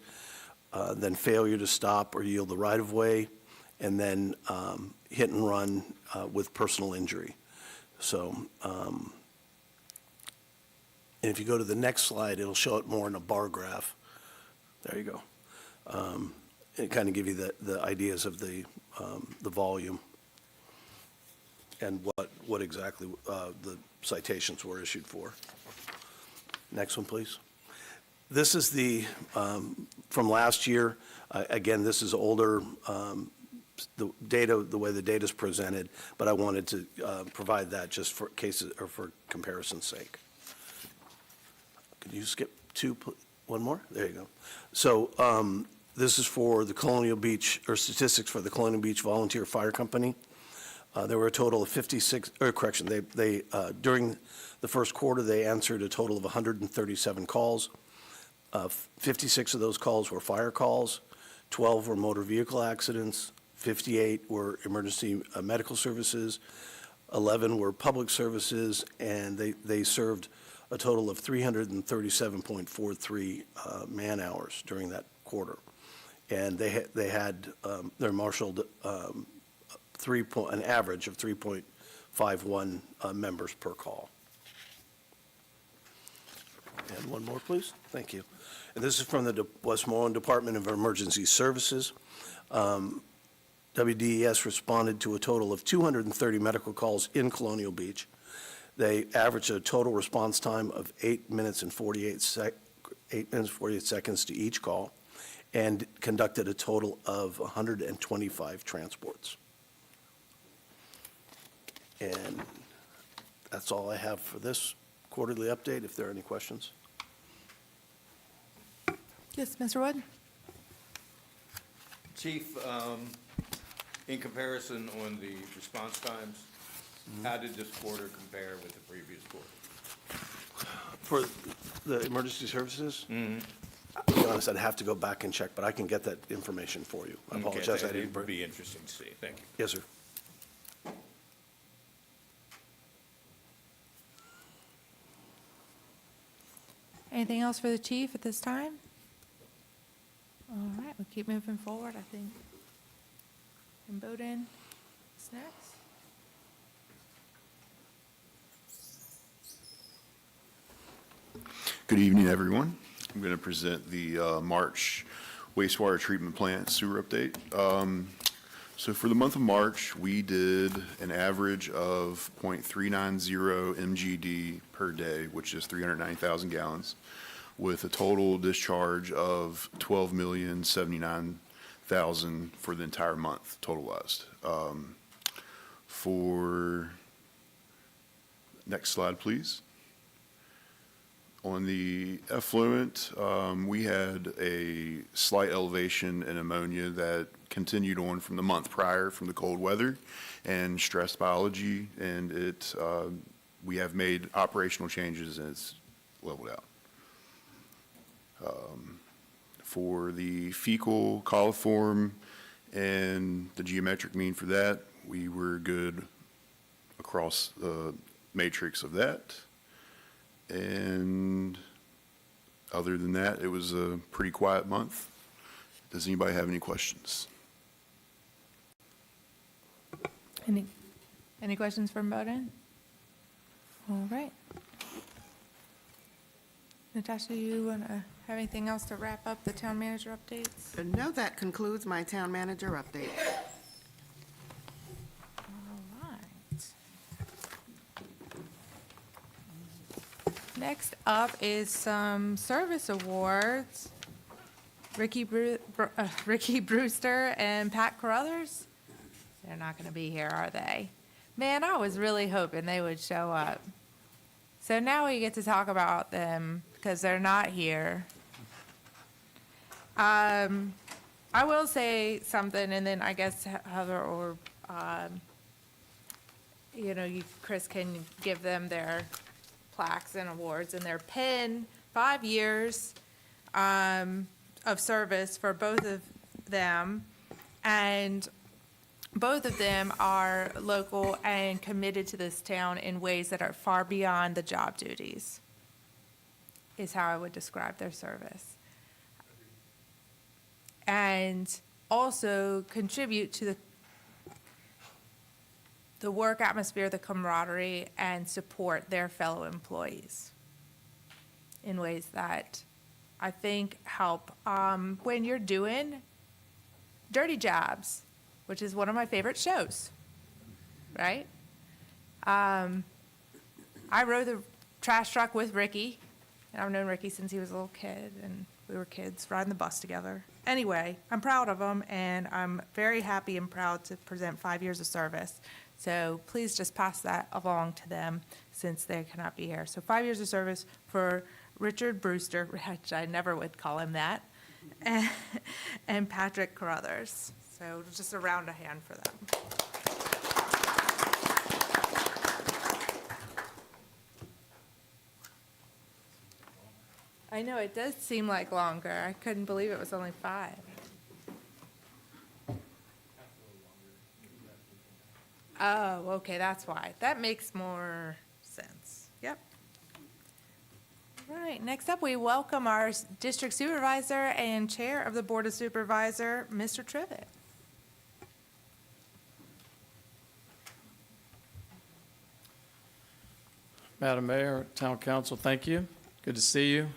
then failure to stop or yield the right-of-way, and then hit and run with personal injury. So, and if you go to the next slide, it'll show it more in a bar graph. There you go. It kind of give you the ideas of the volume and what exactly the citations were issued for. Next one, please. This is from last year. Again, this is older, the way the data is presented, but I wanted to provide that just for cases or for comparison's sake. Could you skip one more? There you go. So this is for the Colonial Beach, or statistics for the Colonial Beach Volunteer Fire Company. There were a total of 56, or correction, they during the first quarter, they answered a total of 137 calls. 56 of those calls were fire calls, 12 were motor vehicle accidents, 58 were emergency medical services, 11 were public services, and they served a total of 337.43 man-hours during that quarter. And they're marshaled an average of 3.51 members per call. And one more, please. Thank you. And this is from the Westmoreland Department of Emergency Services. WDES responded to a total of 230 medical calls in Colonial Beach. They averaged a total response time of 8 minutes and 48 seconds to each call, and conducted a total of 125 transports. And that's all I have for this quarterly update, if there are any questions. Yes, Mr. Wood? Chief, in comparison on the response times, how did this quarter compare with the previous quarter? For the emergency services? To be honest, I'd have to go back and check, but I can get that information for you. I apologize, I didn't It would bring. be interesting to see. Thank you. Yes, sir. Anything else for the chief at this time? All right, we'll keep moving forward, I think. And Bowden is next. Good evening, everyone. I'm going to present the March wastewater treatment plant sewer update. So for the month of March, we did an average of .390 MGD per day, which is 390,000 gallons, with a total discharge of 12,079,000 for the entire month, totalized. For, next slide, please. On the effluent, we had a slight elevation in ammonia that continued on from the month prior from the cold weather and stress biology, and we have made operational changes and it's leveled out. For the fecal coliform and the geometric mean for that, we were good across the matrix of that. And other than that, it was a pretty quiet month. Does anybody have any questions? Any questions from Bowden? All right. Natasha, you want to have anything else to wrap up the town manager updates? No, that concludes my town manager update. All right. Next up is some service awards. Ricky Brewster and Pat Carruthers. They're not going to be here, are they? Man, I was really hoping they would show up. So now we get to talk about them because they're not here. I will say something, and then I guess Heather or Chris can give them their plaques and awards and their pin. 5 years of service for both of them, and both of them are local and committed to this town in ways that are far beyond the job duties, is how I would describe their service. And also contribute to the work atmosphere, the camaraderie, and support their fellow employees in ways that I think help when you're doing dirty jobs, which is one of my favorite shows, right? I rode the trash truck with Ricky, and I've known Ricky since he was a little kid, and we were kids riding the bus together. Anyway, I'm proud of him, and I'm very happy and proud to present 5 years of service. So please just pass that along to them since they cannot be here. So 5 years of service for Richard Brewster, which I never would call him that, and Patrick Carruthers. So just a round of hand for them. I know, it does seem like longer. I couldn't believe it was only 5. Oh, okay, that's why. That makes more sense. Yep. All right, next up, we welcome our district supervisor and chair of the Board of Supervisor, Mr. Trivett. Madam Mayor, Town Council, thank you. Good to see you.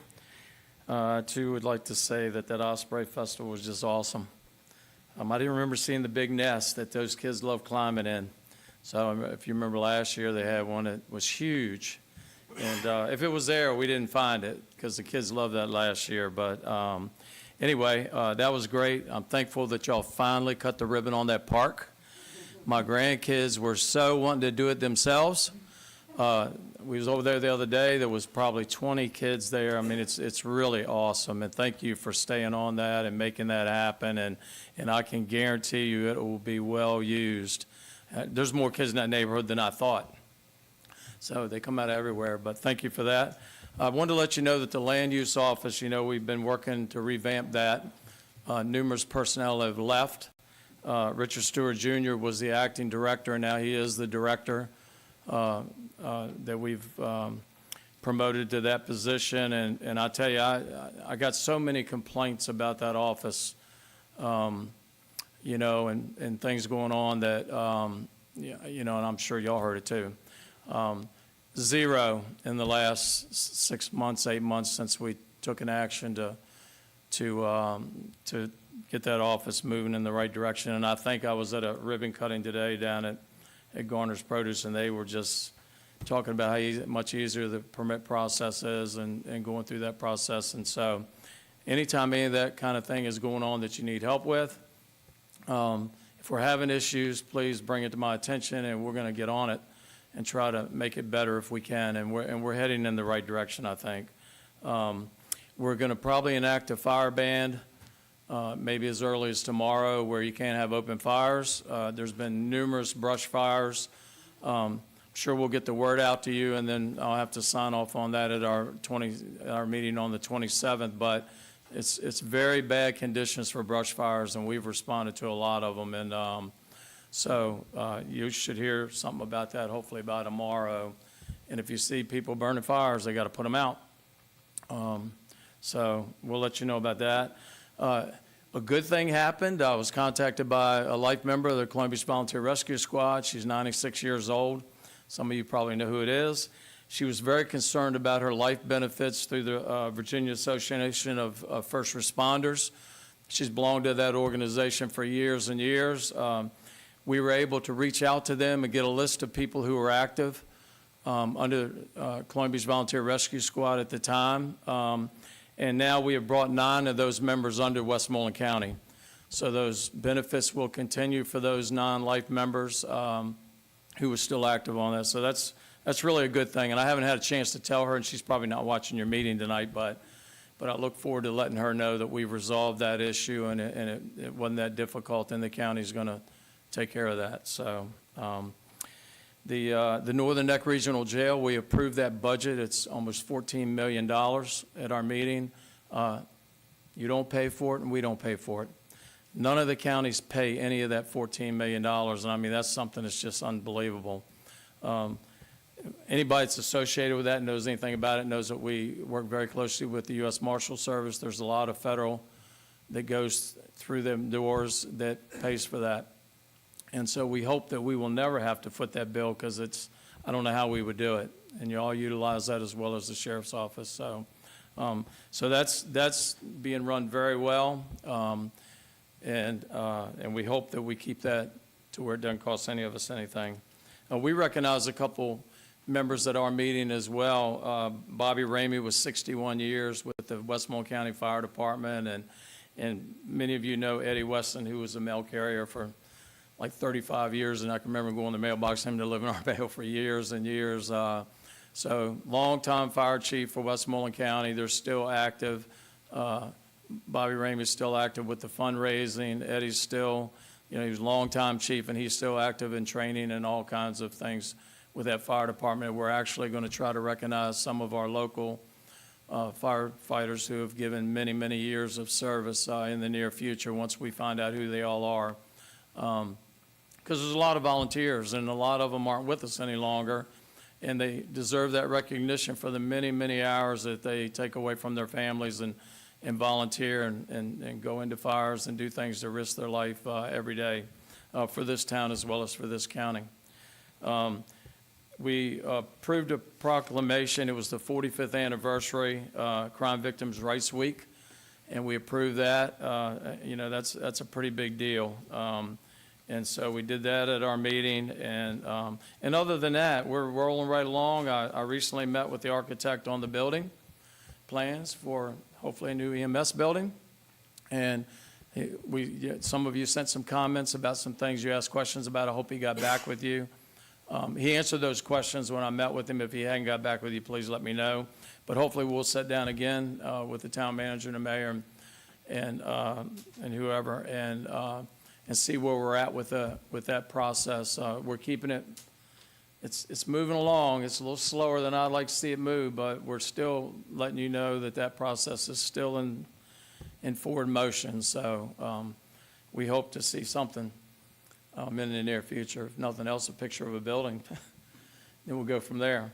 Too, would like to say that Osprey Festival was just awesome. I didn't remember seeing the big nest that those kids love climbing in. So if you remember last year, they had one that was huge. And if it was there, we didn't find it because the kids loved that last year. But anyway, that was great. I'm thankful that y'all finally cut the ribbon on that park. My grandkids were so wanting to do it themselves. We was over there the other day, there was probably 20 kids there. I mean, it's really awesome, and thank you for staying on that and making that happen, and I can guarantee you it will be well used. There's more kids in that neighborhood than I thought. So they come out of everywhere, but thank you for that. I wanted to let you know that the Land Use Office, we've been working to revamp that. Numerous personnel have left. Richard Stewart Jr. was the acting director, and now he is the director that we've promoted to that position. And I tell you, I got so many complaints about that office, and things going on that, and I'm sure y'all heard it too. Zero in the last 6 months, 8 months since we took an action to get that office moving in the right direction. And I think I was at a ribbon cutting today down at Garner's Produce, and they were just talking about how much easier the permit process is and going through that process. And so anytime any of that kind of thing is going on that you need help with, if we're having issues, please bring it to my attention, and we're going to get on it and try to make it better if we can. And we're heading in the right direction, I think. We're going to probably enact a fire ban maybe as early as tomorrow, where you can't have open fires. There's been numerous brush fires. I'm sure we'll get the word out to you, and then I'll have to sign off on that at our meeting on the 27th. But it's very bad conditions for brush fires, and we've responded to a lot of them. And so you should hear something about that hopefully by tomorrow. And if you see people burning fires, they got to put them out. So we'll let you know about that. A good thing happened. I was contacted by a life member of the Columbia Beach Volunteer Rescue Squad. She's 96 years old. Some of you probably know who it is. She was very concerned about her life benefits through the Virginia Association of First Responders. She's belonged to that organization for years and years. We were able to reach out to them and get a list of people who were active under Columbia Beach Volunteer Rescue Squad at the time. And now we have brought 9 of those members under Westmoreland County. So those benefits will continue for those 9 life members who were still active on that. So that's really a good thing. And I haven't had a chance to tell her, and she's probably not watching your meeting tonight, but I look forward to letting her know that we've resolved that issue, and it wasn't that difficult, and the county's going to take care of that. So the Northern Neck Regional Jail, we approved that budget. It's almost $14 million at our meeting. You don't pay for it, and we don't pay for it. None of the counties pay any of that $14 million, and I mean, that's something that's just unbelievable. Anybody that's associated with that and knows anything about it knows that we work very closely with the U.S. Marshal Service. There's a lot of federal that goes through them doors that pays for that. And so we hope that we will never have to foot that bill, because I don't know how we would do it. And you all utilize that as well as the sheriff's office. So that's being run very well. And we hope that we keep that to where it doesn't cost any of us anything. We recognize a couple members at our meeting as well. Bobby Ramey was 61 years with the Westmoreland County Fire Department, and many of you know Eddie Weston, who was a mail carrier for like 35 years, and I can remember going to the mailbox, him to live in our mail for years and years. So longtime fire chief for Westmoreland County. They're still active. Bobby Ramey is still active with the fundraising. Eddie's still, he was a longtime chief, and he's still active in training and all kinds of things with that fire department. We're actually going to try to recognize some of our local firefighters who have given many, many years of service in the near future, once we find out who they all are. Because there's a lot of volunteers, and a lot of them aren't with us any longer, and they deserve that recognition for the many, many hours that they take away from their families and volunteer and go into fires and do things to risk their life every day for this town as well as for this county. We approved a proclamation. It was the 45th anniversary, Crime Victims' Rights Week, and we approved that. That's a pretty big deal. And so we did that at our meeting. And other than that, we're rolling right along. I recently met with the architect on the building plans for hopefully a new EMS building, and Some of you sent some comments about some things you asked questions about. I hope he got back with you. He answered those questions when I met with him. If he hadn't got back with you, please let me know. But hopefully, we'll sit down again with the town manager and the mayor and whoever, and see where we're at with that process. We're keeping it. It's moving along. It's a little slower than I'd like to see it move, but we're still letting you know that process is still in forward motion. So we hope to see something in the near future. If nothing else, a picture of a building. Then we'll go from there.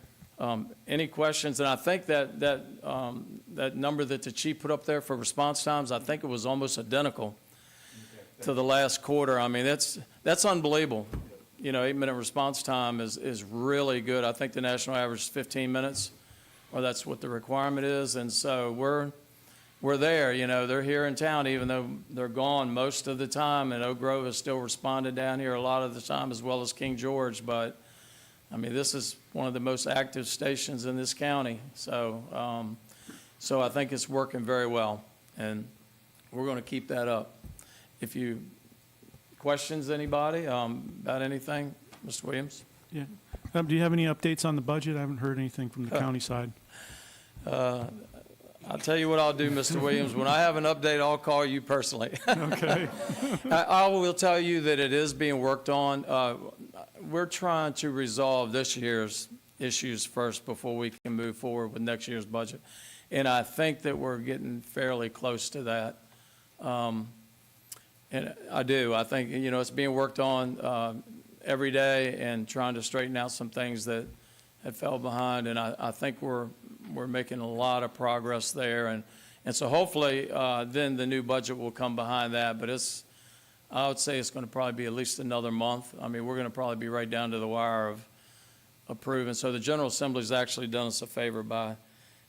Any questions? And I think that number that the chief put up there for response times, I think it was almost identical to the last quarter. I mean, that's unbelievable. 8-minute response time is really good. I think the national average is 15 minutes, or that's what the requirement is. And so we're there. They're here in town, even though they're gone most of the time. And Oak Grove has still responded down here a lot of the time, as well as King George. But I mean, this is one of the most active stations in this county. So I think it's working very well, and we're going to keep that up. If you questions, anybody, about anything? Mr. Williams? Yeah. Do you have any updates on the budget? I haven't heard anything from the county side. I'll tell you what I'll do, Mr. Williams. When I have an update, I'll call you personally. Okay. I will tell you that it is being worked on. We're trying to resolve this year's issues first before we can move forward with next year's budget. And I think that we're getting fairly close to that. And I do. I think, it's being worked on every day and trying to straighten out some things that had fell behind. And I think we're making a lot of progress there. And so hopefully then the new budget will come behind that. But I would say it's going to probably be at least another month. I mean, we're going to probably be right down to the wire of approving. So the General Assembly's actually done us a favor by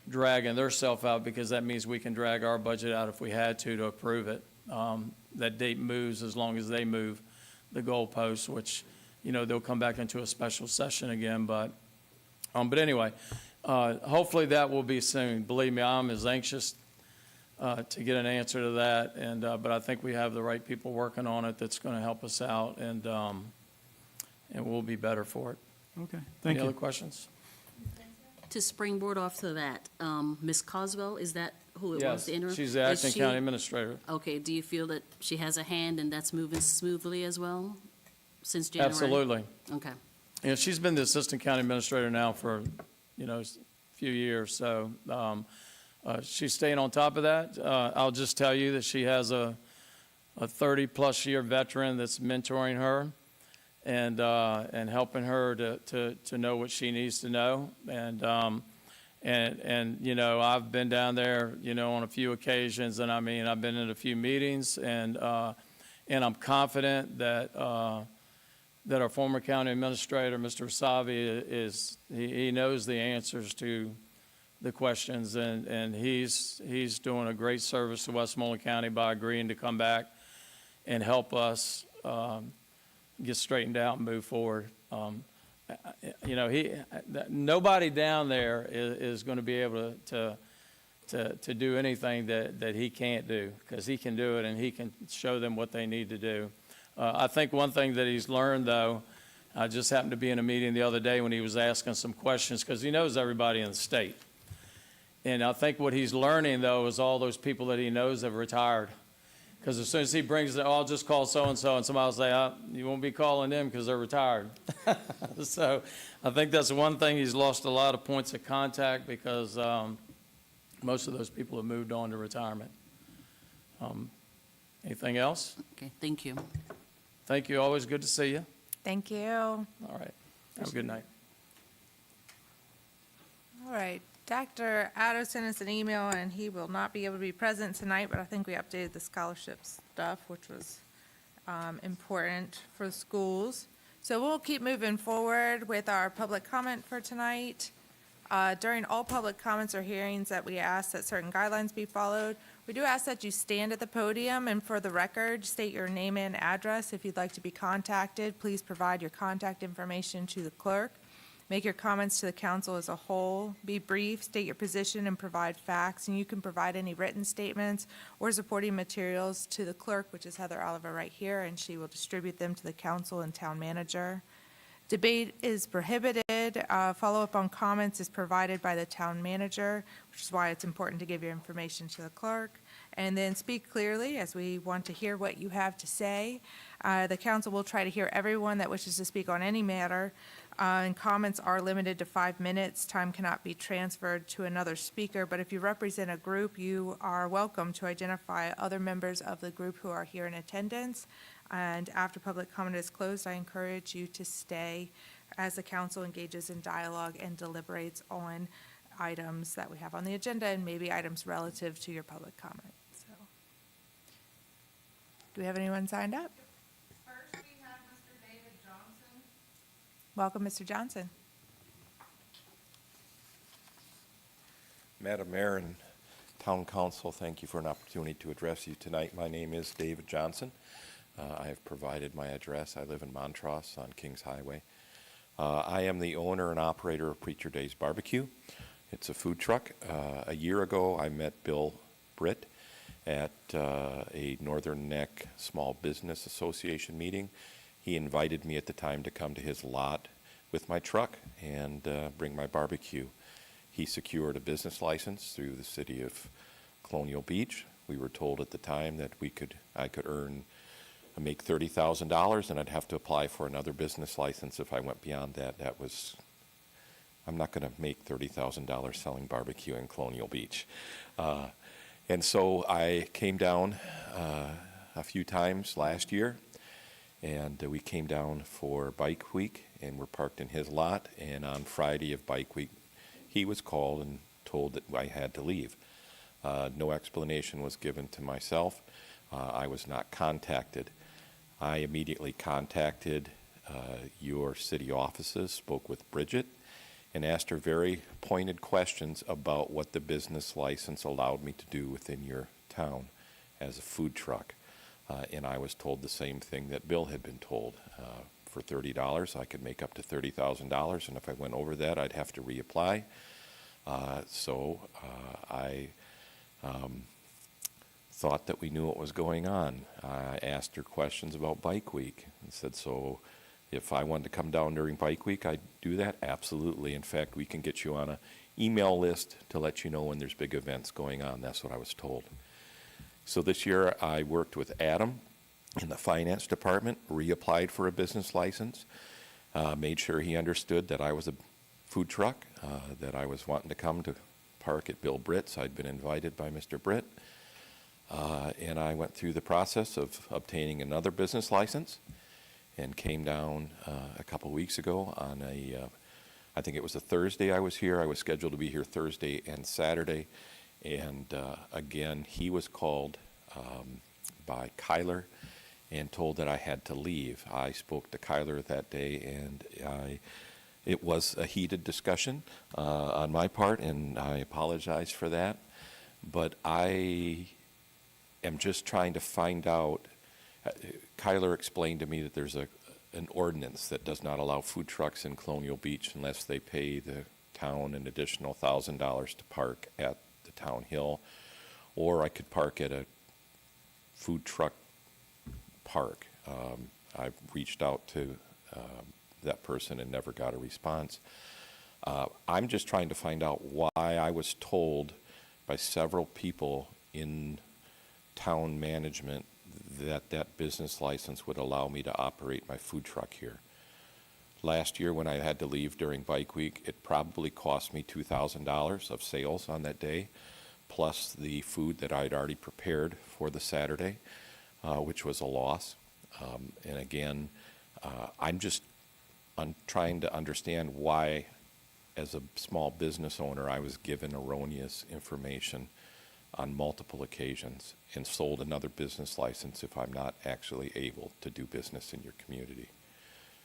dragging their self out, because that means we can drag our budget out if we had to approve it. That date moves as long as they move the goalposts, which, they'll come back into a special session again. But anyway, hopefully that will be soon. Believe me, I'm as anxious to get an answer to that. But I think we have the right people working on it that's going to help us out, and we'll be better for it. Okay, thank you. Any other questions? To springboard off to that, Ms. Coswell, is that who it was? Yes, the interim? she's the Is acting county administrator. Okay, do you feel that she has a hand and that's moving smoothly as well since January? Absolutely. Okay. She's been the assistant county administrator now for, a few years. So she's staying on top of that. I'll just tell you that she has a 30-plus year veteran that's mentoring her and helping her to know what she needs to know. And I've been down there, on a few occasions, and I've been in a few meetings, and I'm confident that our former county administrator, Mr. Wasabi, he knows the answers to the questions, and he's doing a great service to Westmoreland County by agreeing to come back and help us get straightened out and move forward. Nobody down there is going to be able to do anything that he can't do, because he can do it and he can show them what they need to do. I think one thing that he's learned, though, I just happened to be in a meeting the other day when he was asking some questions, because he knows everybody in the state. And I think what he's learning, though, is all those people that he knows have retired. Because as soon as he brings it, I'll just call so-and-so, and somebody will say, you won't be calling them because they're retired. So I think that's one thing. He's lost a lot of points of contact because most of those people have moved on to retirement. Anything else? Okay, thank you. Thank you. Always good to see you. Thank you. All right. Have a good night. All right. Dr. Addo sent us an email, and he will not be able to be present tonight, but I think we updated the scholarship stuff, which was important for the schools. So we'll keep moving forward with our public comment for tonight. During all public comments or hearings that we ask that certain guidelines be followed, we do ask that you stand at the podium and for the record, state your name and address. If you'd like to be contacted, please provide your contact information to the clerk. Make your comments to the council as a whole. Be brief, state your position, and provide facts. And you can provide any written statements or supporting materials to the clerk, which is Heather Oliver right here, and she will distribute them to the council and town manager. Debate is prohibited. Follow-up on comments is provided by the town manager, which is why it's important to give your information to the clerk. And then speak clearly, as we want to hear what you have to say. The council will try to hear everyone that wishes to speak on any matter, and comments are limited to 5 minutes. Time cannot be transferred to another speaker, but if you represent a group, you are welcome to identify other members of the group who are here in attendance. And after public comment is closed, I encourage you to stay as the council engages in dialogue and deliberates on items that we have on the agenda and maybe items relative to your public comment. So, do we have anyone signed up? First, we have Mr. David Johnson. Welcome, Mr. Johnson. Madam Mayor and Town Council, thank you for an opportunity to address you tonight. My name is David Johnson. I have provided my address. I live in Montrose on Kings Highway. I am the owner and operator of Preacher Days Barbecue. It's a food truck. A year ago, I met Bill Britt at a Northern Neck Small Business Association meeting. He invited me at the time to come to his lot with my truck and bring my barbecue. He secured a business license through the city of Colonial Beach. We were told at the time that I could make $30,000, and I'd have to apply for another business license if I went beyond that. I'm not going to make $30,000 selling barbecue in Colonial Beach. And so I came down a few times last year, and we came down for Bike Week, and we're parked in his lot. And on Friday of Bike Week, he was called and told that I had to leave. No explanation was given to myself. I was not contacted. I immediately contacted your city offices, spoke with Bridget, and asked her very pointed questions about what the business license allowed me to do within your town as a food truck. And I was told the same thing that Bill had been told. For $30, I could make up to $30,000, and if I went over that, I'd have to reapply. So I thought that we knew what was going on. I asked her questions about Bike Week and said, so if I wanted to come down during Bike Week, I'd do that? Absolutely. In fact, we can get you on an email list to let you know when there's big events going on. That's what I was told. So this year I worked with Adam in the finance department, reapplied for a business license, made sure he understood that I was a food truck, that I was wanting to come to park at Bill Britt's. I'd been invited by Mr. Britt. And I went through the process of obtaining another business license and came down a couple weeks ago on I think it was a Thursday I was here. I was scheduled to be here Thursday and Saturday. And again, he was called by Kyler and told that I had to leave. I spoke to Kyler that day, and it was a heated discussion on my part, and I apologize for that. But I am just trying to find out. Kyler explained to me that there's an ordinance that does not allow food trucks in Colonial Beach unless they pay the town an additional $1,000 to park at the town hill, or I could park at a food truck park. I've reached out to that person and never got a response. I'm just trying to find out why I was told by several people in town management that business license would allow me to operate my food truck here. Last year when I had to leave during Bike Week, it probably cost me $2,000 of sales on that day, plus the food that I'd already prepared for the Saturday, which was a loss. And again, I'm trying to understand why, as a small business owner, I was given erroneous information on multiple occasions and sold another business license if I'm not actually able to do business in your community.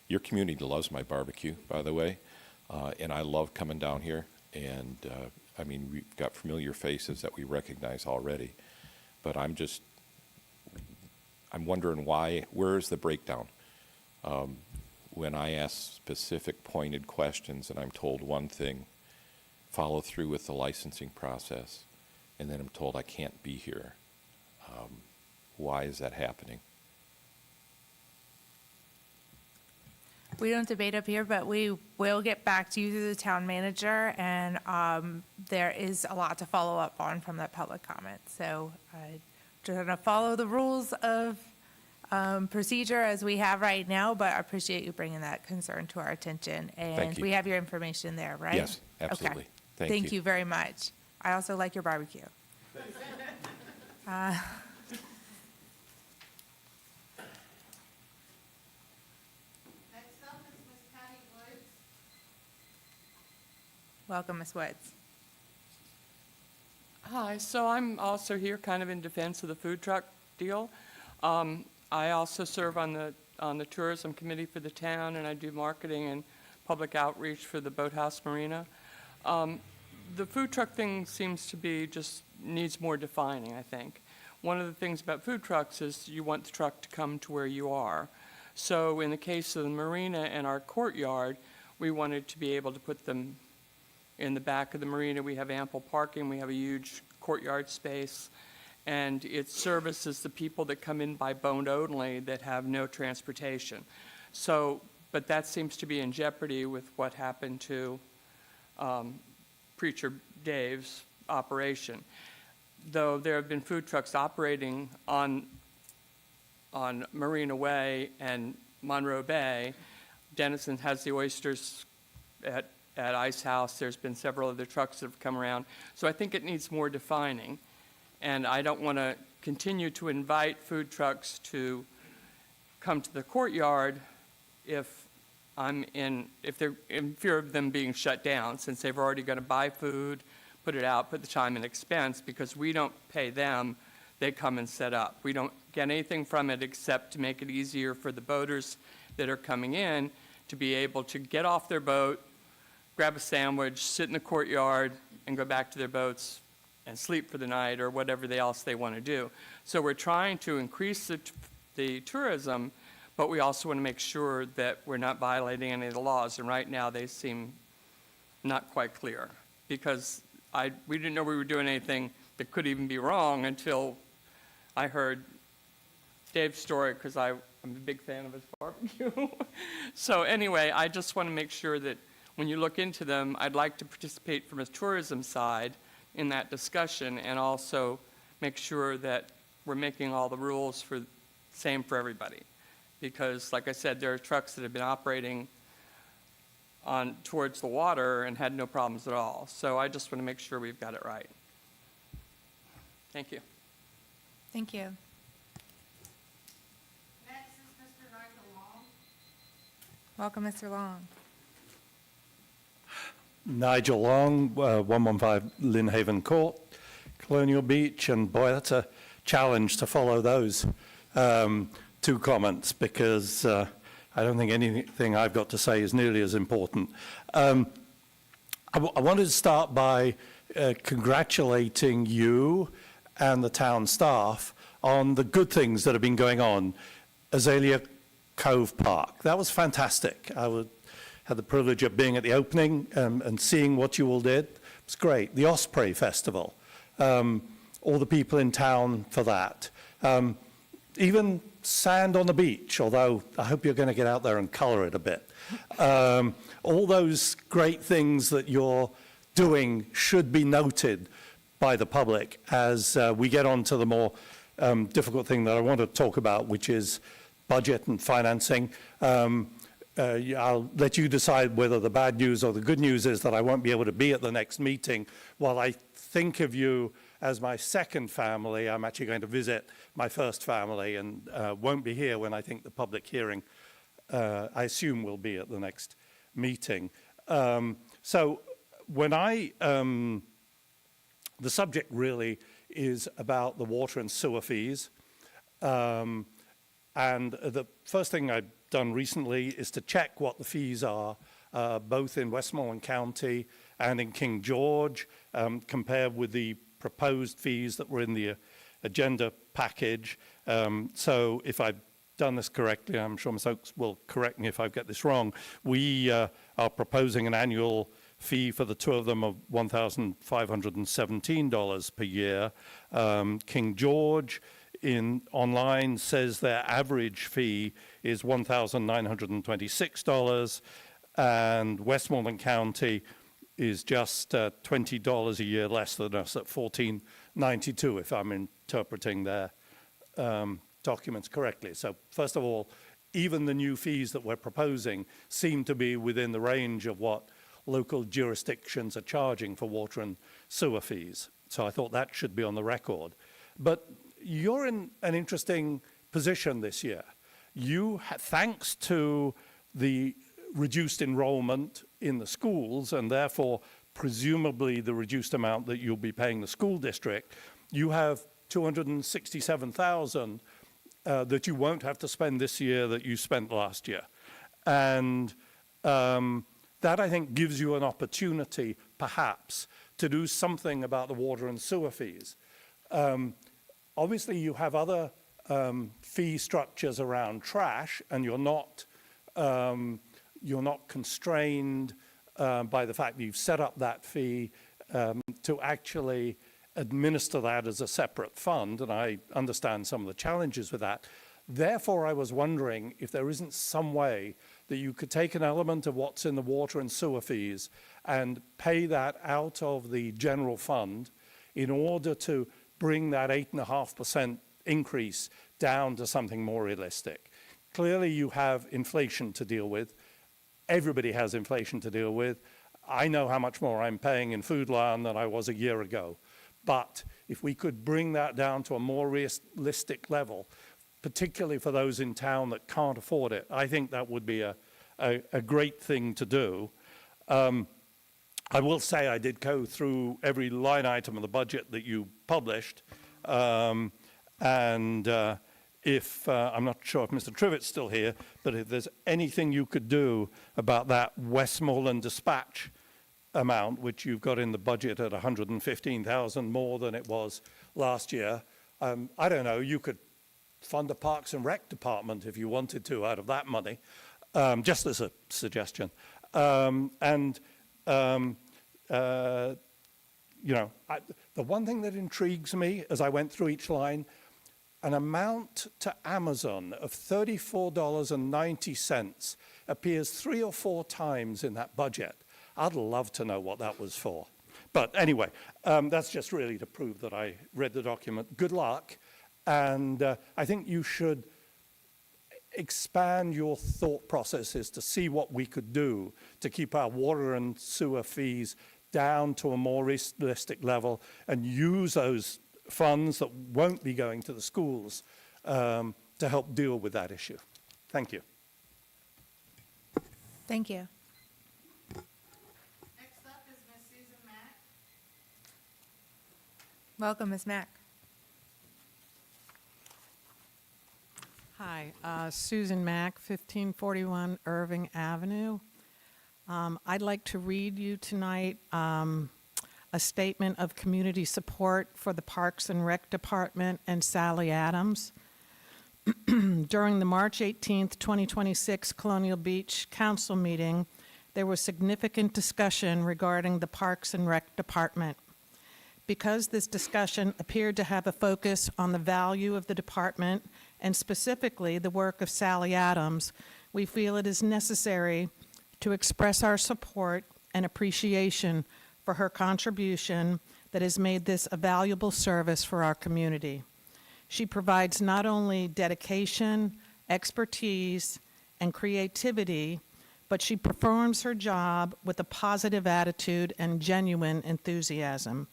Your community loves my barbecue, by the way, and I love coming down here. And I mean, we've got familiar faces that we recognize already, but I'm wondering why. Where is the breakdown? when I ask specific pointed questions and I'm told one thing, follow through with the licensing process, and then I'm told I can't be here. Why is that happening? We don't debate up here, but we will get back to you through the town manager, and there is a lot to follow up on from that public comment. So just going to follow the rules of procedure as we have right now, but I appreciate you bringing that concern to our attention. And you. we have your information there, right? Yes, absolutely. Okay. Thank Thank you. you very much. I also like your barbecue. Welcome, Ms. Woods. Hi, so I'm also here kind of in defense of the food truck deal. I also serve on the tourism committee for the town, and I do marketing and public outreach for the Boathouse Marina. The food truck thing seems to be just needs more defining, I think. One of the things about food trucks is you want the truck to come to where you are. So in the case of the marina and our courtyard, we wanted to be able to put them in the back of the marina. We have ample parking, we have a huge courtyard space, and it services the people that come in by boat only that have no transportation. So, but that seems to be in jeopardy with what happened to Preacher Dave's operation. Though there have been food trucks operating on Marina Way and Monroe Bay, Denison has the oysters at Ice House. There's been several other trucks that have come around. So I think it needs more defining. And I don't want to continue to invite food trucks to come to the courtyard if they're in fear of them being shut down, since they've already got to buy food, put it out, put the time and expense, because we don't pay them, they come and set up. We don't get anything from it except to make it easier for the boaters that are coming in to be able to get off their boat, grab a sandwich, sit in the courtyard, and go back to their boats and sleep for the night or whatever else they want to do. So we're trying to increase the tourism, but we also want to make sure that we're not violating any of the laws. And right now, they seem not quite clear, because we didn't know we were doing anything that could even be wrong until I heard Dave's story, because I'm a big fan of his barbecue. So anyway, I just want to make sure that when you look into them, I'd like to participate from a tourism side in that discussion, and also make sure that we're making all the rules same for everybody. Because, like I said, there are trucks that have been operating towards the water and had no problems at all. So I just want to make sure we've got it right. Thank you. Thank you. Next is Mr. Nigel Long. Welcome, Mr. Long. Nigel Long, 115 Lynn Haven Court, Colonial Beach, and boy, that's a challenge to follow those two comments, because I don't think anything I've got to say is nearly as important. I wanted to start by congratulating you and the town staff on the good things that have been going on. Azalea Cove Park, that was fantastic. Had the privilege of being at the opening and seeing what you all did. It was great. The Osprey Festival, all the people in town for that. Even sand on the beach, although I hope you're going to get out there and color it a bit. All those great things that you're doing should be noted by the public as we get on to the more difficult thing that I want to talk about, which is budget and financing. I'll let you decide whether the bad news or the good news is that I won't be able to be at the next meeting. While I think of you as my second family, I'm actually going to visit my first family and won't be here when I think the public hearing, I assume, will be at the next meeting. So when the subject really is about the water and sewer fees. And the first thing I've done recently is to check what the fees are, both in Westmoreland County and in King George, compared with the proposed fees that were in the agenda package. So if I done this correctly, I'm sure Ms. Oakes will correct me if I get this wrong, we are proposing an annual fee for the two of them of $1,517 per year. King George online says their average fee is $1,926, and Westmoreland County is just $20 a year less than us at $1,492, if I'm interpreting their documents correctly. So first of all, even the new fees that we're proposing seem to be within the range of what local jurisdictions are charging for water and sewer fees. So I thought that should be on the record. But you're in an interesting position this year. Thanks to the reduced enrollment in the schools, and therefore presumably the reduced amount that you'll be paying the school district, you have $267,000 that you won't have to spend this year that you spent last year. And that, I think, gives you an opportunity, perhaps, to do something about the water and sewer fees. Obviously, you have other fee structures around trash, and you're not constrained by the fact that you've set up that fee to actually administer that as a separate fund, and I understand some of the challenges with that. Therefore, I was wondering if there isn't some way that you could take an element of what's in the water and sewer fees and pay that out of the general fund in order to bring that 8.5% increase down to something more realistic. Clearly, you have inflation to deal with. Everybody has inflation to deal with. I know how much more I'm paying in Food Lion than I was a year ago. But if we could bring that down to a more realistic level, particularly for those in town that can't afford it, I think that would be a great thing to do. I will say I did go through every line item of the budget that you published, and if I'm not sure if Mr. Trivett's still here, but if there's anything you could do about that Westmoreland Dispatch amount, which you've got in the budget at $115,000 more than it was last year, I don't know, you could fund a Parks and Rec department if you wanted to out of that money, just as a suggestion. The one thing that intrigues me as I went through each line, an amount to Amazon of $34.90 appears 3 or 4 times in that budget. I'd love to know what that was for. But anyway, that's just really to prove that I read the document. Good luck. And I think you should expand your thought processes to see what we could do to keep our water and sewer fees down to a more realistic level and use those funds that won't be going to the schools to help deal with that issue. Thank you. Thank you. Next up is Ms. Susan Mack. Welcome, Ms. Mack. Hi, Susan Mack, 1541 Irving Avenue. I'd like to read you tonight a statement of community support for the Parks and Rec Department and Sally Adams. During the March 18th, 2026 Colonial Beach Council meeting, there was significant discussion regarding the Parks and Rec Department. Because this discussion appeared to have a focus on the value of the department and specifically the work of Sally Adams, we feel it is necessary to express our support and appreciation for her contribution that has made this a valuable service for our community. She provides not only dedication, expertise, and creativity, but she performs her job with a positive attitude and genuine enthusiasm.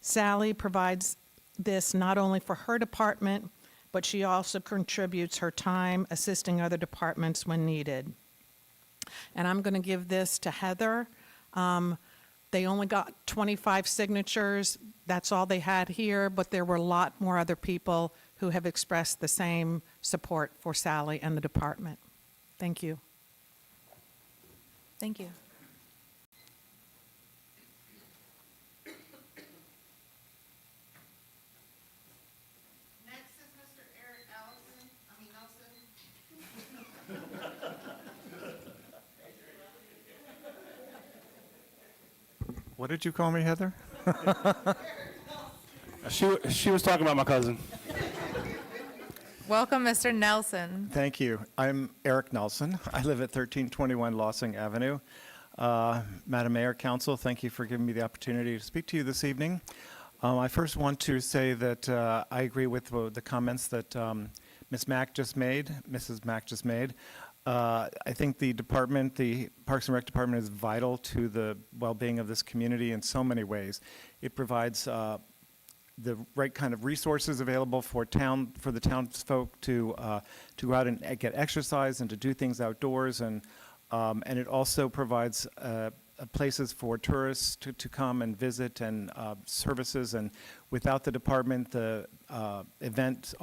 Sally provides this not only for her department, but she also contributes her time assisting other departments when needed. And I'm going to give this to Heather. They only got 25 signatures. That's all they had here, but there were a lot more other people who have expressed the same support for Sally and the department. Thank you. Thank you. Next is Mr. Eric Nelson. What did you call me, Heather? She was talking about my cousin. Welcome, Mr. Nelson. Thank you. I'm Eric Nelson. I live at 1321 Lossing Avenue. Madam Mayor, Council, thank you for giving me the opportunity to speak to you this evening. I first want to say that I agree with the comments that Mrs. Mack just made. I think the department, the Parks and Rec Department, is vital to the well-being of this community in so many ways. It provides the right kind of resources available for the townsfolk to go out and get exercise and to do things outdoors, and it also provides places for tourists to come and visit, and services. And without the department, all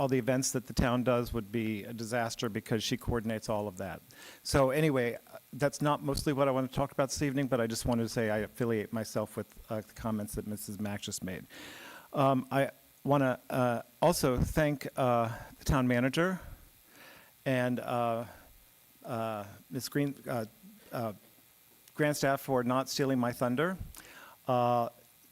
the events that the town does would be a disaster, because she coordinates all of that. So anyway, that's not mostly what I want to talk about this evening, but I just wanted to say I affiliate myself with the comments that Mrs. Mack just made. I want to also thank the town manager and Ms. Grandstaff for not stealing my thunder.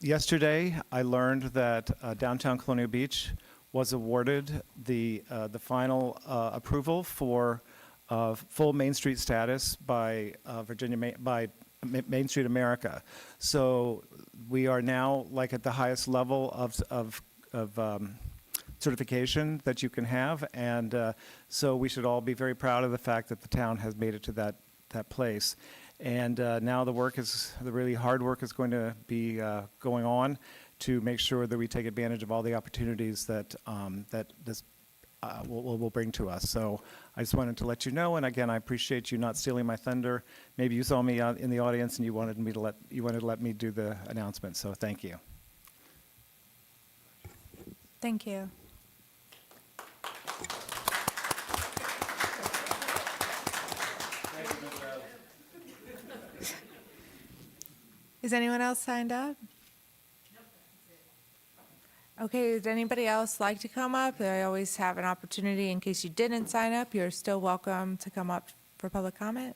Yesterday, I learned that downtown Colonial Beach was awarded the final approval for full Main Street status by Main Street America. So we are now like at the highest level of certification that you can have, and so we should all be very proud of the fact that the town has made it to that place. And now the really hard work is going to be going on to make sure that we take advantage of all the opportunities that this will bring to us. So I just wanted to let you know, and again, I appreciate you not stealing my thunder. Maybe you saw me in the audience and you wanted to let me do the announcement. So thank you. Thank you. Is anyone else signed up? Okay, would anybody else like to come up? I always have an opportunity in case you didn't sign up. You're still welcome to come up for public comment.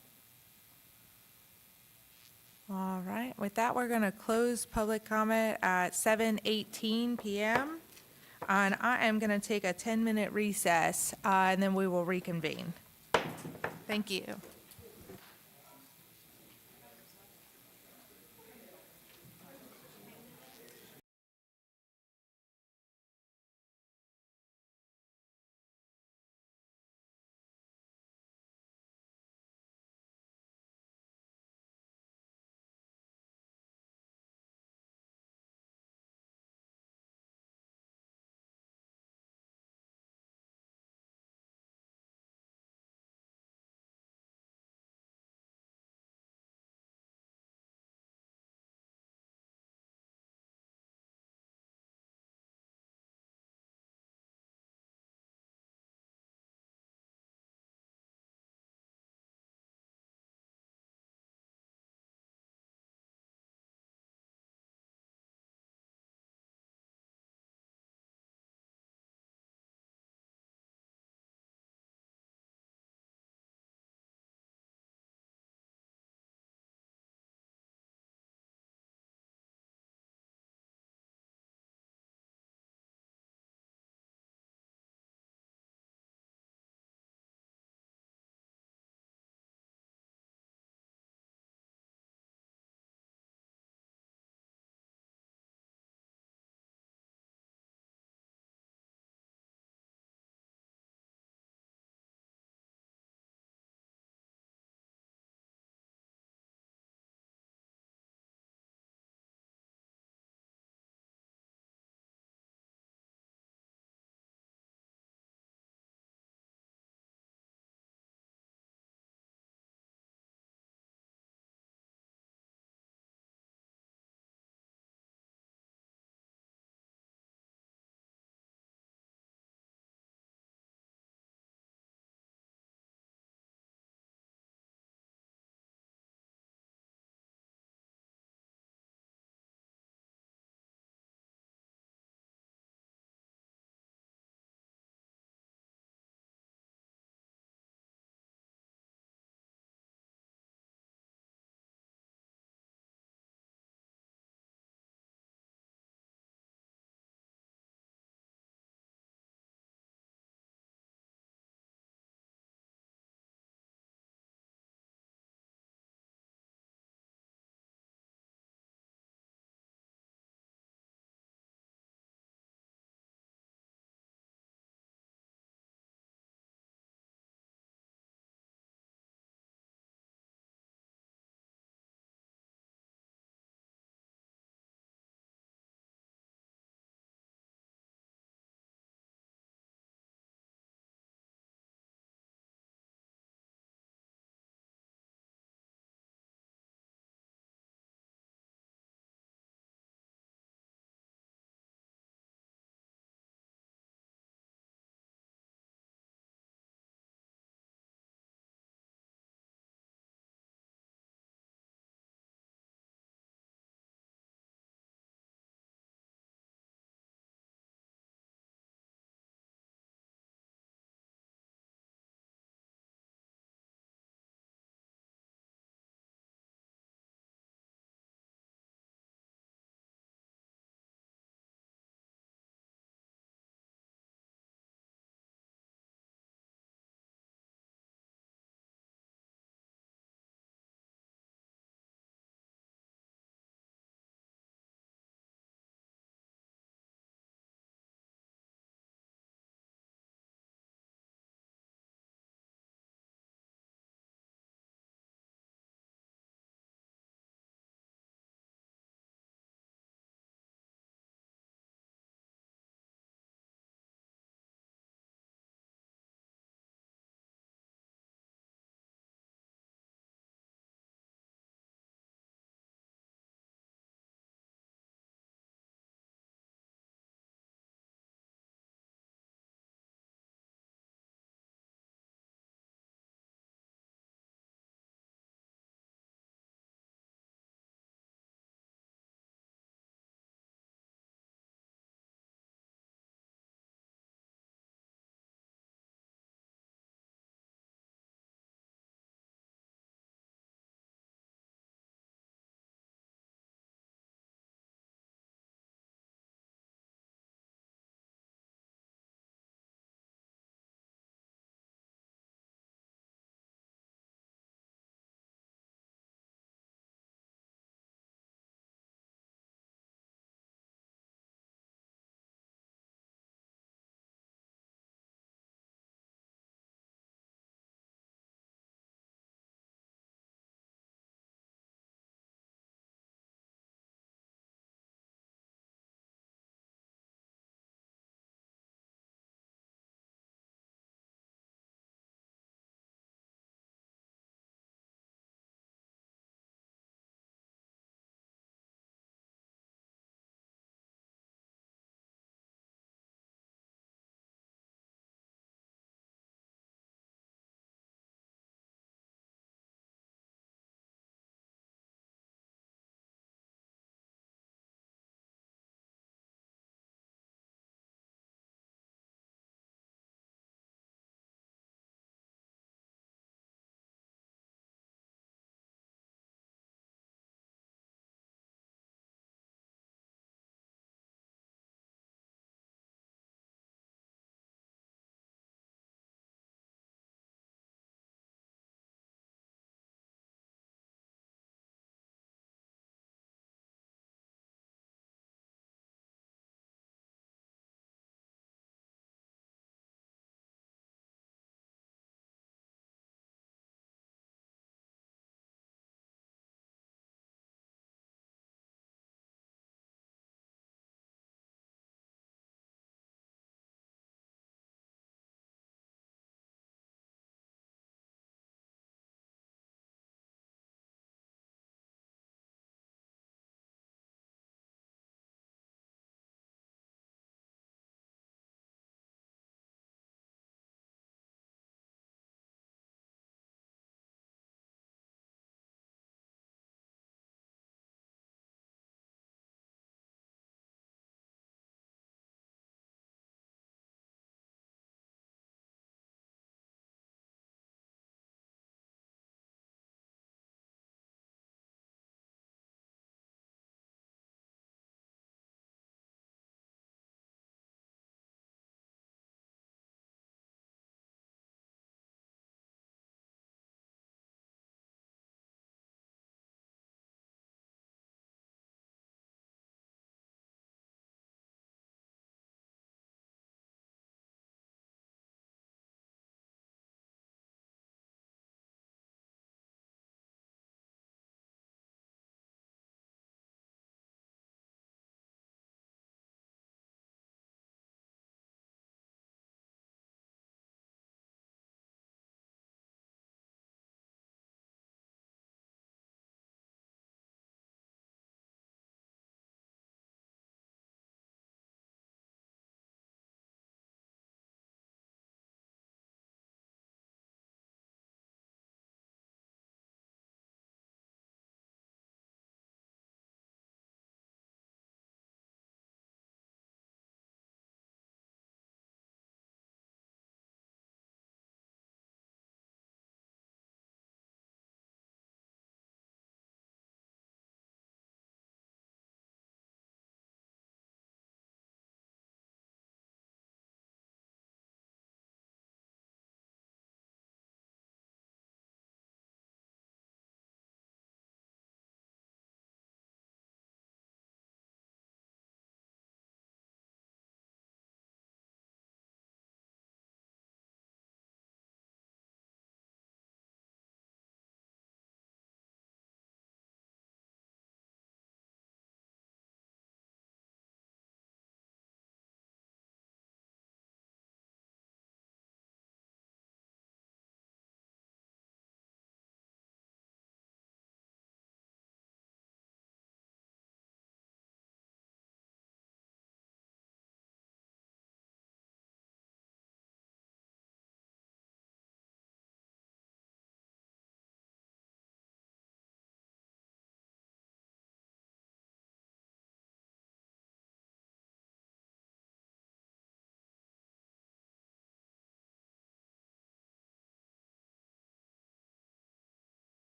All right, with that, we're going to close public comment at 7:18 p.m. And I am going to take a 10-minute recess, and then we will reconvene. Thank you.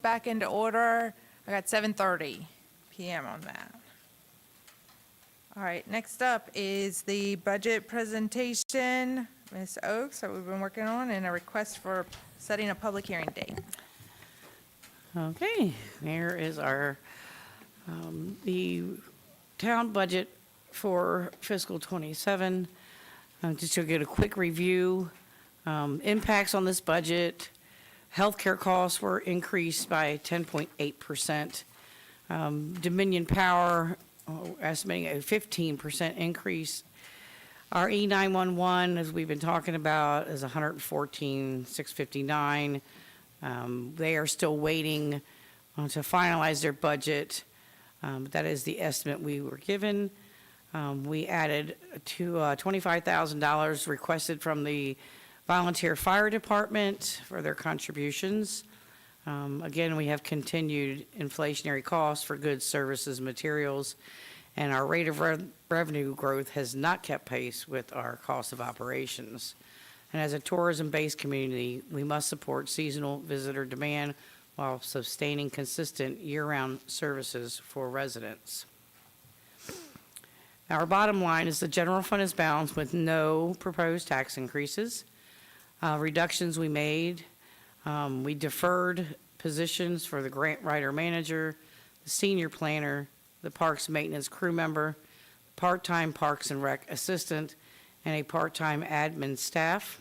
back into order. I got 7:30 PM on that. All right, next up is the budget presentation, Ms. Oakes, that we've been working on, and a request for setting a public hearing date. Okay, there is our, the town budget for fiscal '27. Just to get a quick review, impacts on this budget, healthcare costs were increased by 10.8%. Dominion Power, estimating a 15% increase. Our E911, as we've been talking about, is 114,659. They are still waiting to finalize their budget. That is the estimate we were given. We added to $25,000 requested from the volunteer fire department for their contributions. Again, we have continued inflationary costs for goods, services, materials, and our rate of revenue growth has not kept pace with our cost of operations. And as a tourism-based community, we must support seasonal visitor demand while sustaining consistent year-round services for residents. Our bottom line is the general fund is balanced with no proposed tax increases. Reductions we made, we deferred positions for the grant writer manager, the senior planner, the parks maintenance crew member, part-time parks and rec assistant, and a part-time admin staff.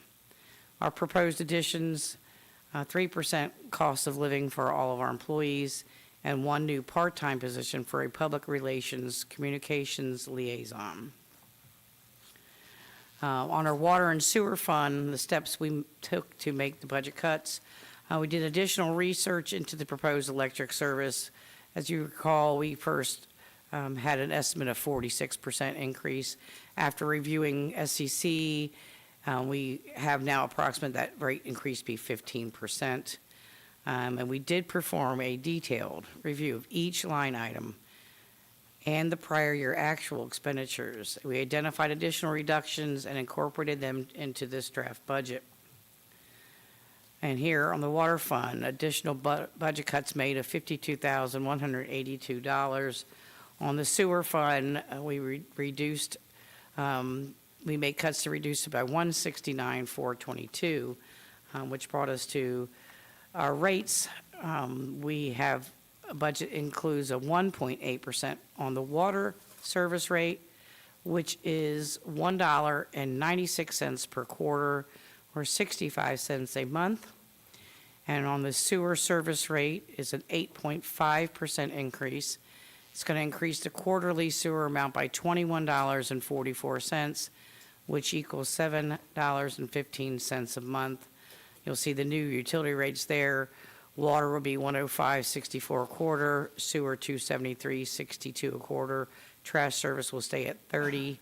Our proposed additions, 3% cost of living for all of our employees, and one new part-time position for a public relations communications liaison. On our water and sewer fund, the steps we took to make the budget cuts, we did additional research into the proposed electric service. As you recall, we first had an estimate of 46% increase. After reviewing SCC, we have now approximate that rate increase be 15%. And we did perform a detailed review of each line item and the prior year actual expenditures. We identified additional reductions and incorporated them into this draft budget. And here on the water fund, additional budget cuts made of $52,182. On the sewer fund, we reduced, we made cuts to reduce it by $169,422, which brought us to our rates. We have a budget includes a 1.8% on the water service rate, which is $1.96 per quarter, or 65 cents a month. And on the sewer service rate is an 8.5% increase. It's going to increase the quarterly sewer amount by $21.44, which equals $7.15 a month. You'll see the new utility rates there. Water will be $105.64 a quarter, sewer $273.62 a quarter. Trash service will stay at $30.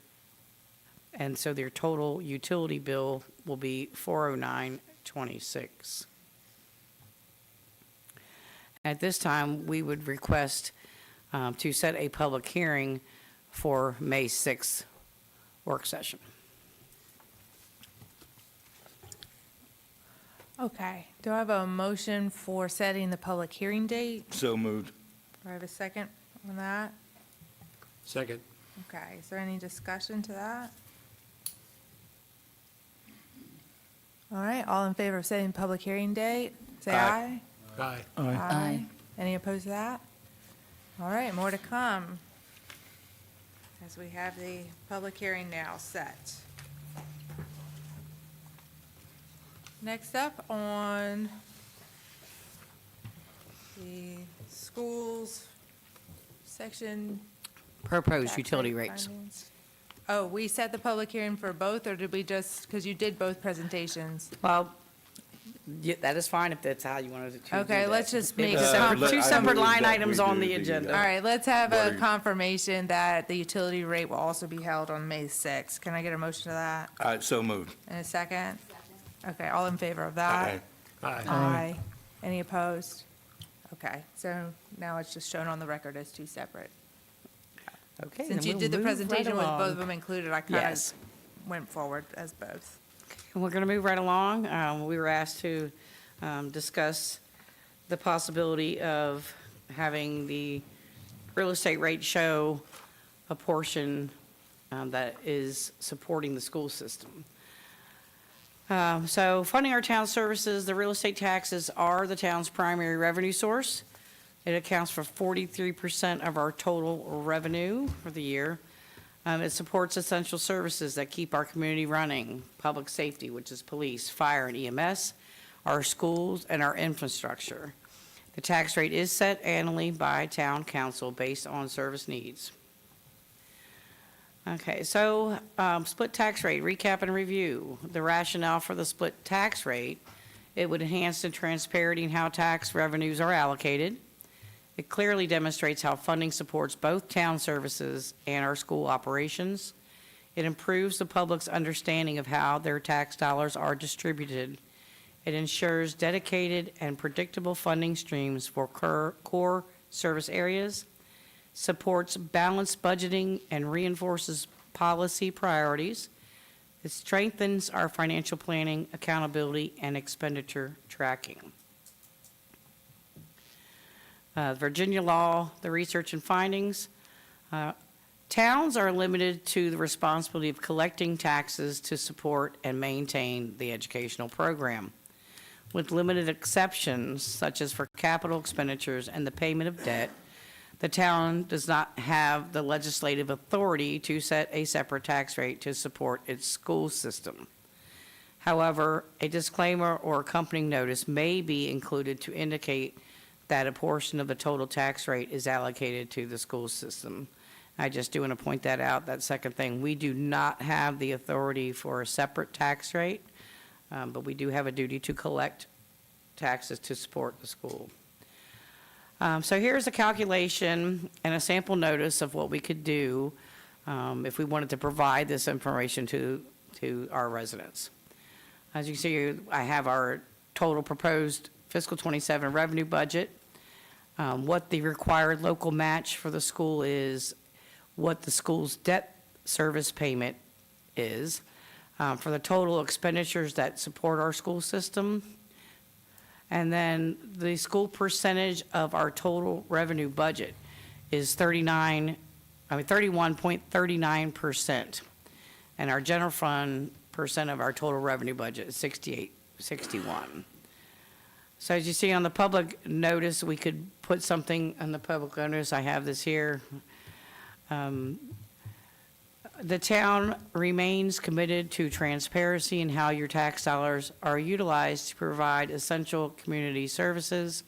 And so their total utility bill will be $409.26. At this time, we would request to set a public hearing for May 6th work session. Okay, do I have a motion for setting the public hearing date? So moved. Do I have a second on that? Second. Okay, is there any discussion to that? All right, all in favor of setting public hearing date, say aye. Aye. Aye. Any opposed to that? All right, more to come, as we have the public hearing now set. Next up on the schools section. Proposed tax utility rate rates. findings. Oh, we set the public hearing for both, or did we just, because you did both presentations? Well, yeah, that is fine if that's how you wanted to do Okay, that. let's just It make was a separate- com- two I separate move line that items we on do the the, agenda. All right, let's have a Water- confirmation that the utility rate will also be held on May 6th. Can I get a motion to that? So moved. In a second? Okay, all in favor of that? Aye. Aye. Any opposed? Okay, so now it's just shown on the record as two separate. Okay. Since then you we'll did the move right presentation with both along. of them included, I kind Yes. of went forward as both. And we're going to move right along. We were asked to discuss the possibility of having the real estate rate show a portion that is supporting the school system. So funding our town services, the real estate taxes are the town's primary revenue source. It accounts for 43% of our total revenue for the year. It supports essential services that keep our community running, public safety, which is police, fire, and EMS, our schools, and our infrastructure. The tax rate is set annually by town council based on service needs. Okay, so split tax rate, recap and review. The rationale for the split tax rate, it would enhance the transparency in how tax revenues are allocated. It clearly demonstrates how funding supports both town services and our school operations. It improves the public's understanding of how their tax dollars are distributed. It ensures dedicated and predictable funding streams for core service areas, supports balanced budgeting, and reinforces policy priorities. It strengthens our financial planning, accountability, and expenditure tracking. Virginia law, the research and findings. Towns are limited to the responsibility of collecting taxes to support and maintain the educational program, with limited exceptions such as for capital expenditures and the payment of debt. The town does not have the legislative authority to set a separate tax rate to support its school system. However, a disclaimer or accompanying notice may be included to indicate that a portion of the total tax rate is allocated to the school system. I just do want to point that out, that second thing. We do not have the authority for a separate tax rate, but we do have a duty to collect taxes to support the school. So here's a calculation and a sample notice of what we could do if we wanted to provide this information to our residents. As you see, I have our total proposed fiscal 27 revenue budget, what the required local match for the school is, what the school's debt service payment is, for the total expenditures that support our school system, and then the school percentage of our total revenue budget is 31.39%. And our general fund percent of our total revenue budget is 61. So as you see on the public notice, we could put something on the public notice. I have this here. The town remains committed to transparency in how your tax dollars are utilized to provide essential community services.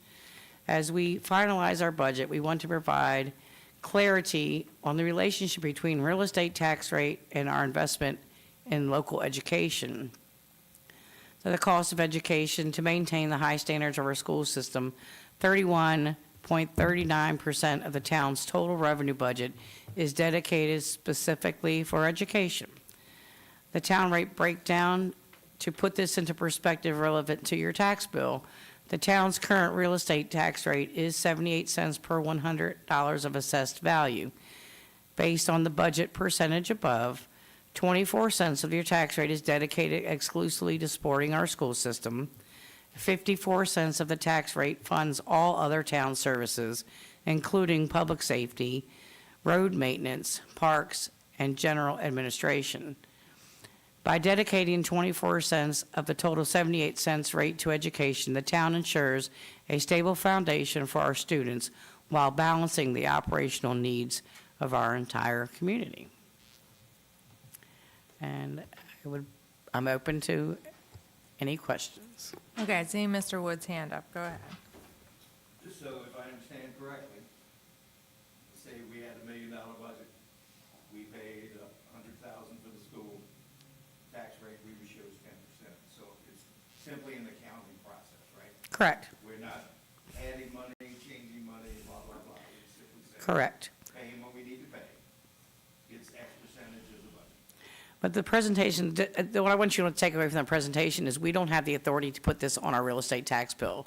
As we finalize our budget, we want to provide clarity on the relationship between real estate tax rate and our investment in local education. So the cost of education to maintain the high standards of our school system, 31.39% of the town's total revenue budget is dedicated specifically for education. The town rate breakdown, to put this into perspective relevant to your tax bill, the town's current real estate tax rate is 78 cents per $100 of assessed value. Based on the budget percentage above, 24 cents of your tax rate is dedicated exclusively to supporting our school system. 54 cents of the tax rate funds all other town services, including public safety, road maintenance, parks, and general administration. By dedicating 24 cents of the total 78 cents rate to education, the town ensures a stable foundation for our students while balancing the operational needs of our entire community. And I'm open to any questions. Okay, I see Mr. Wood's hand up. Go ahead. Just so if I understand correctly, say we had $1 million budget, we paid $100,000 for the school, tax rate we would show is 10%. So it's simply an accounting process, right? Correct. We're not adding money, changing money, blah, blah, blah. It's simply saying, Correct. paying what we need to pay. It's X percentage of the budget. But the presentation, what I want you to take away from the presentation is we don't have the authority to put this on our real estate tax bill,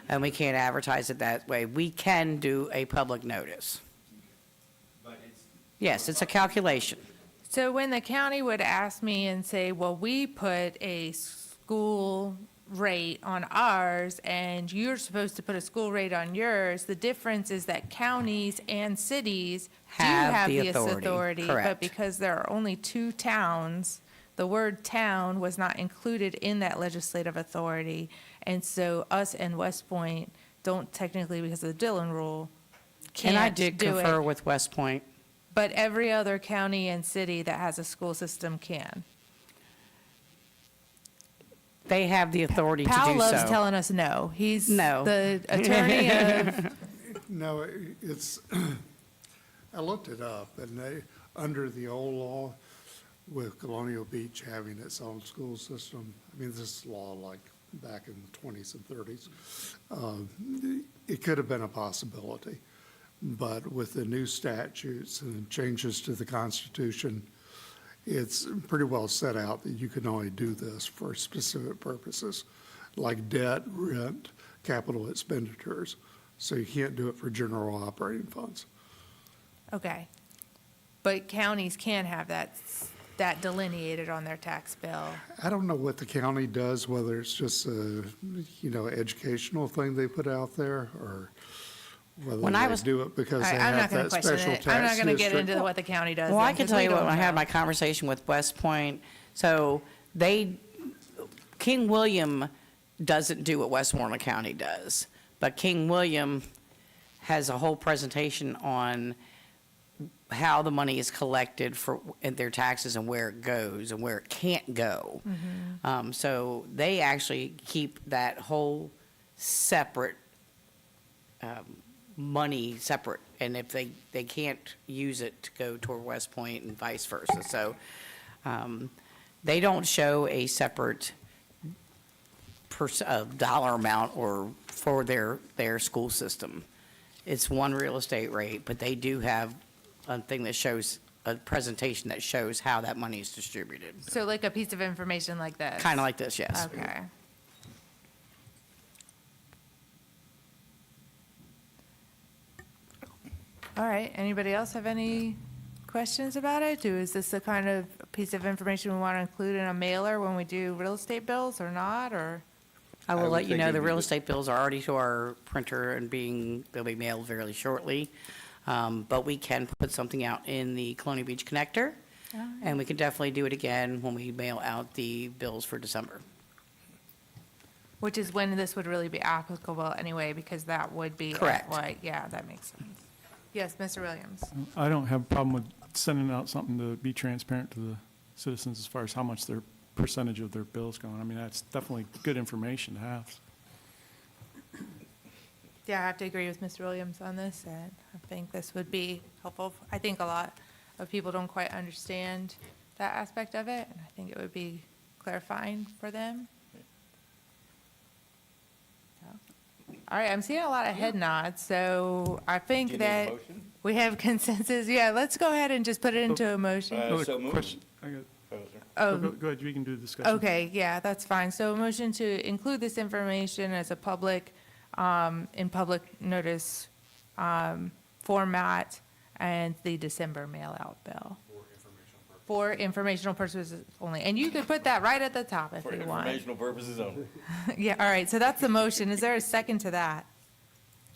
and we can't advertise it that way. We can do a public notice. But it's. Yes, it's a calculation. So when the county would ask me and say, well, we put a school rate on ours, and you're supposed to put a school rate on yours. The difference is that counties and cities do have the this authority. But correct. because there are only 2 towns, the word town was not included in that legislative authority. And so us and West Point don't technically, because of the Dillon rule, And I can't did do confer it. with West Point. But every other county and city that has a school system can. They have the authority to Powell do loves so. telling us no. He's No. the attorney of, No, it's, I looked it up, and they, under the old law, with Colonial Beach having its own school system, I mean, this is law like back in the 20s and 30s, it could have been a possibility. But with the new statutes and changes to the Constitution, it's pretty well set out that you can only do this for specific purposes, like debt, rent, capital expenditures. So you can't do it for general operating funds. okay. But counties can have that delineated on their tax bill. I don't know what the county does, whether it's just a, educational thing they put out there, or whether When I they was- do it because they I'm not have going to that question special it. tax I'm not going to get district. into what the county does. Well, I then, can 'cause tell we you what, don't when I had know. my conversation with West Point, so King William doesn't do what Westmoreland County does, but King William has a whole presentation on how the money is collected for their taxes and where it goes and where it can't go. So they actually keep that whole separate money separate, and if they can't use it to go toward West Point and vice versa. So they don't show a separate dollar amount or for their school system. It's one real estate rate, but they do have a thing that shows, a presentation that shows how that money is distributed. So like a piece of information like this? Kind of like this, yes. Okay. All right, anybody else have any questions about it? Is this the kind of piece of information we want to include in a mailer when we do real estate bills or not, or? I will would let you think know it'd the be real good. estate bills are already to our printer and they'll be mailed fairly shortly. But we can put something out in the Colonial Beach Connector, and we can definitely do it again when we mail out the bills for December. Which is when this would really be applicable anyway, because that would be. Correct. Yeah, that makes sense. Yes, Mr. Williams? I don't have a problem with sending out something to be transparent to the citizens as far as how much their percentage of their bills going. I mean, that's definitely good information to have. Yeah, I have to agree with Mr. Williams on this, and I think this would be helpful. I think a lot of people don't quite understand that aspect of it, and I think it would be clarifying for them. So, all right, I'm seeing a lot of head nods, so I Do think you need a that motion? we have consensus. Yeah, let's go ahead and just put it into a motion. So moved. Question. Oh. Go ahead, we can do the discussion. Okay, yeah, that's fine. So a motion to include this information as a public, in public notice format and the December mail-out bill. For informational purposes only. And you could put that right at the top if For you want. informational purposes only. Yeah, all right, so that's the motion. Is there a second to that?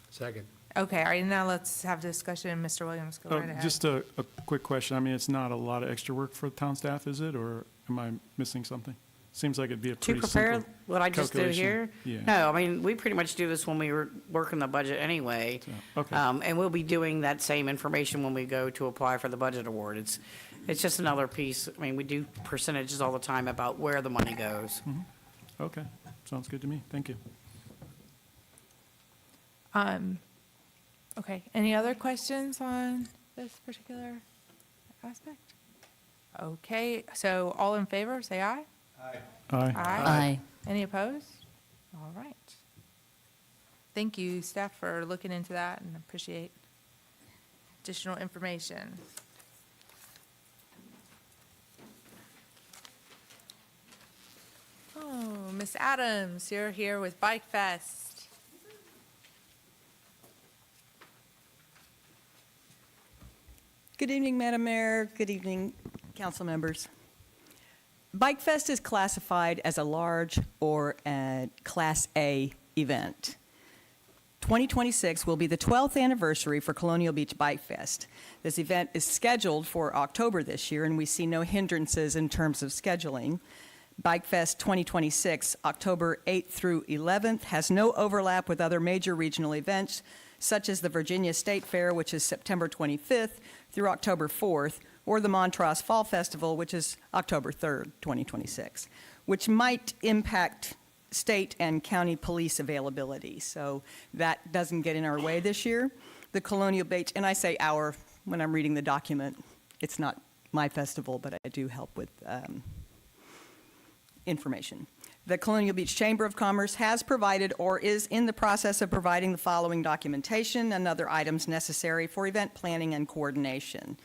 Second. Okay, all right, now let's have discussion. Mr. Williams, go right ahead. Just a quick question. I mean, it's not a lot of extra work for town staff, is it? Or am I missing something? Seems like it'd be a To pretty prepare simple what I just do calculation. here? Yeah. No, I mean, we pretty much do this when we were working the budget anyway. Okay. And we'll be doing that same information when we go to apply for the budget award. It's just another piece. I mean, we do percentages all the time about where the money goes. Okay, sounds good to me. Thank you. Okay, any other questions on this particular aspect? Okay, so all in favor, say aye. Aye. Aye. Any opposed? All right. Thank you, staff, for looking into that and appreciate additional information. Oh, Miss Adams, you're here with Bike Fest. Good evening, Madam Mayor. Good evening, council members. Bike Fest is classified as a large or a Class A event. 2026 will be the 12th anniversary for Colonial Beach Bike Fest. This event is scheduled for October this year, and we see no hindrances in terms of scheduling. Bike Fest 2026, October 8th through 11th, has no overlap with other major regional events, such as the Virginia State Fair, which is September 25th through October 4th, or the Montrose Fall Festival, which is October 3rd, 2026, which might impact state and county police availability. So that doesn't get in our way this year. The Colonial Beach, and I say our when I'm reading the document, it's not my festival, but I do help with information. The Colonial Beach Chamber of Commerce has provided or is in the process of providing the following documentation and other items necessary for event planning and coordination: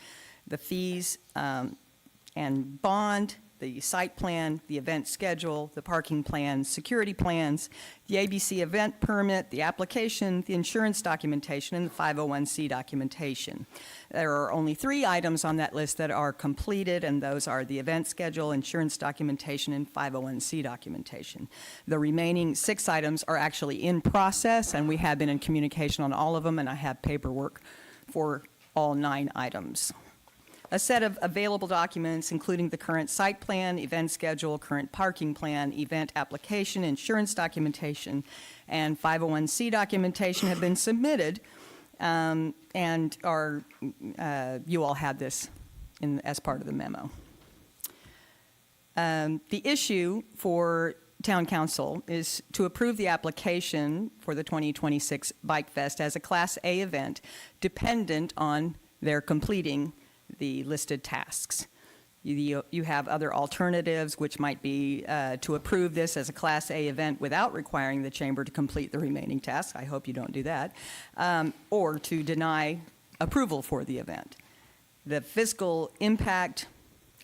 the fees and bond, the site plan, the event schedule, the parking plans, security plans, the ABC event permit, the application, the insurance documentation, and the 501c documentation. There are only 3 items on that list that are completed, and those are the event schedule, insurance documentation, and 501c documentation. The remaining 6 items are actually in process, and we have been in communication on all of them, and I have paperwork for all 9 items. A set of available documents, including the current site plan, event schedule, current parking plan, event application, insurance documentation, and 501c documentation, have been submitted, and are you all had this as part of the memo. The issue for Town Council is to approve the application for the 2026 Bike Fest as a Class A event, dependent on their completing the listed tasks. You have other alternatives, which might be to approve this as a Class A event without requiring the chamber to complete the remaining tasks. I hope you don't do that. Or to deny approval for the event. The fiscal impact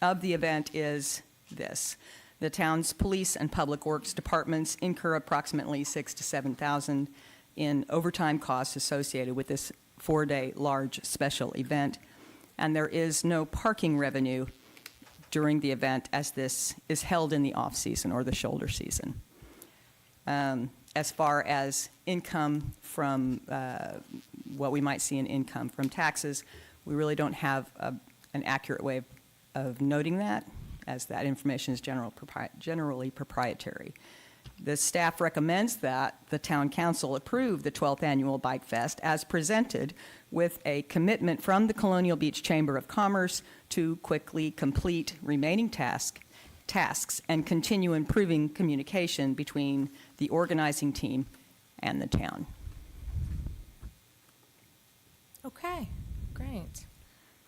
of the event is this: the town's police and public works departments incur approximately $6,000 to $7,000 in overtime costs associated with this 4-day large special event. And there is no parking revenue during the event, as this is held in the off-season or the shoulder season. As far as income from what we might see in income from taxes, we really don't have an accurate way of noting that, as that information is generally proprietary. The staff recommends that the Town Council approve the 12th Annual Bike Fest as presented, with a commitment from the Colonial Beach Chamber of Commerce to quickly complete remaining tasks and continue improving communication between the organizing team and the town. Okay, great.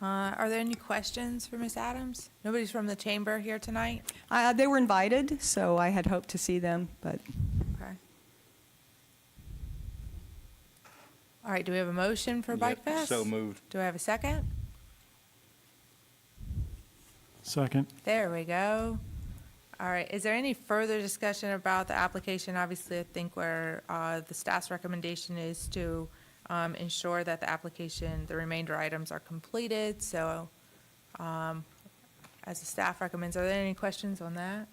Are there any questions for Ms. Adams? Nobody's from the chamber here tonight? They were invited, so I had hoped to see them, but Okay. All right, do we have a motion for Bike Yep, Fest? so moved. Do I have a second? Second. There we go. All right, is there any further discussion about the application? Obviously, I think where the staff's recommendation is to ensure that the application, the remainder items are completed. So as the staff recommends, are there any questions on that?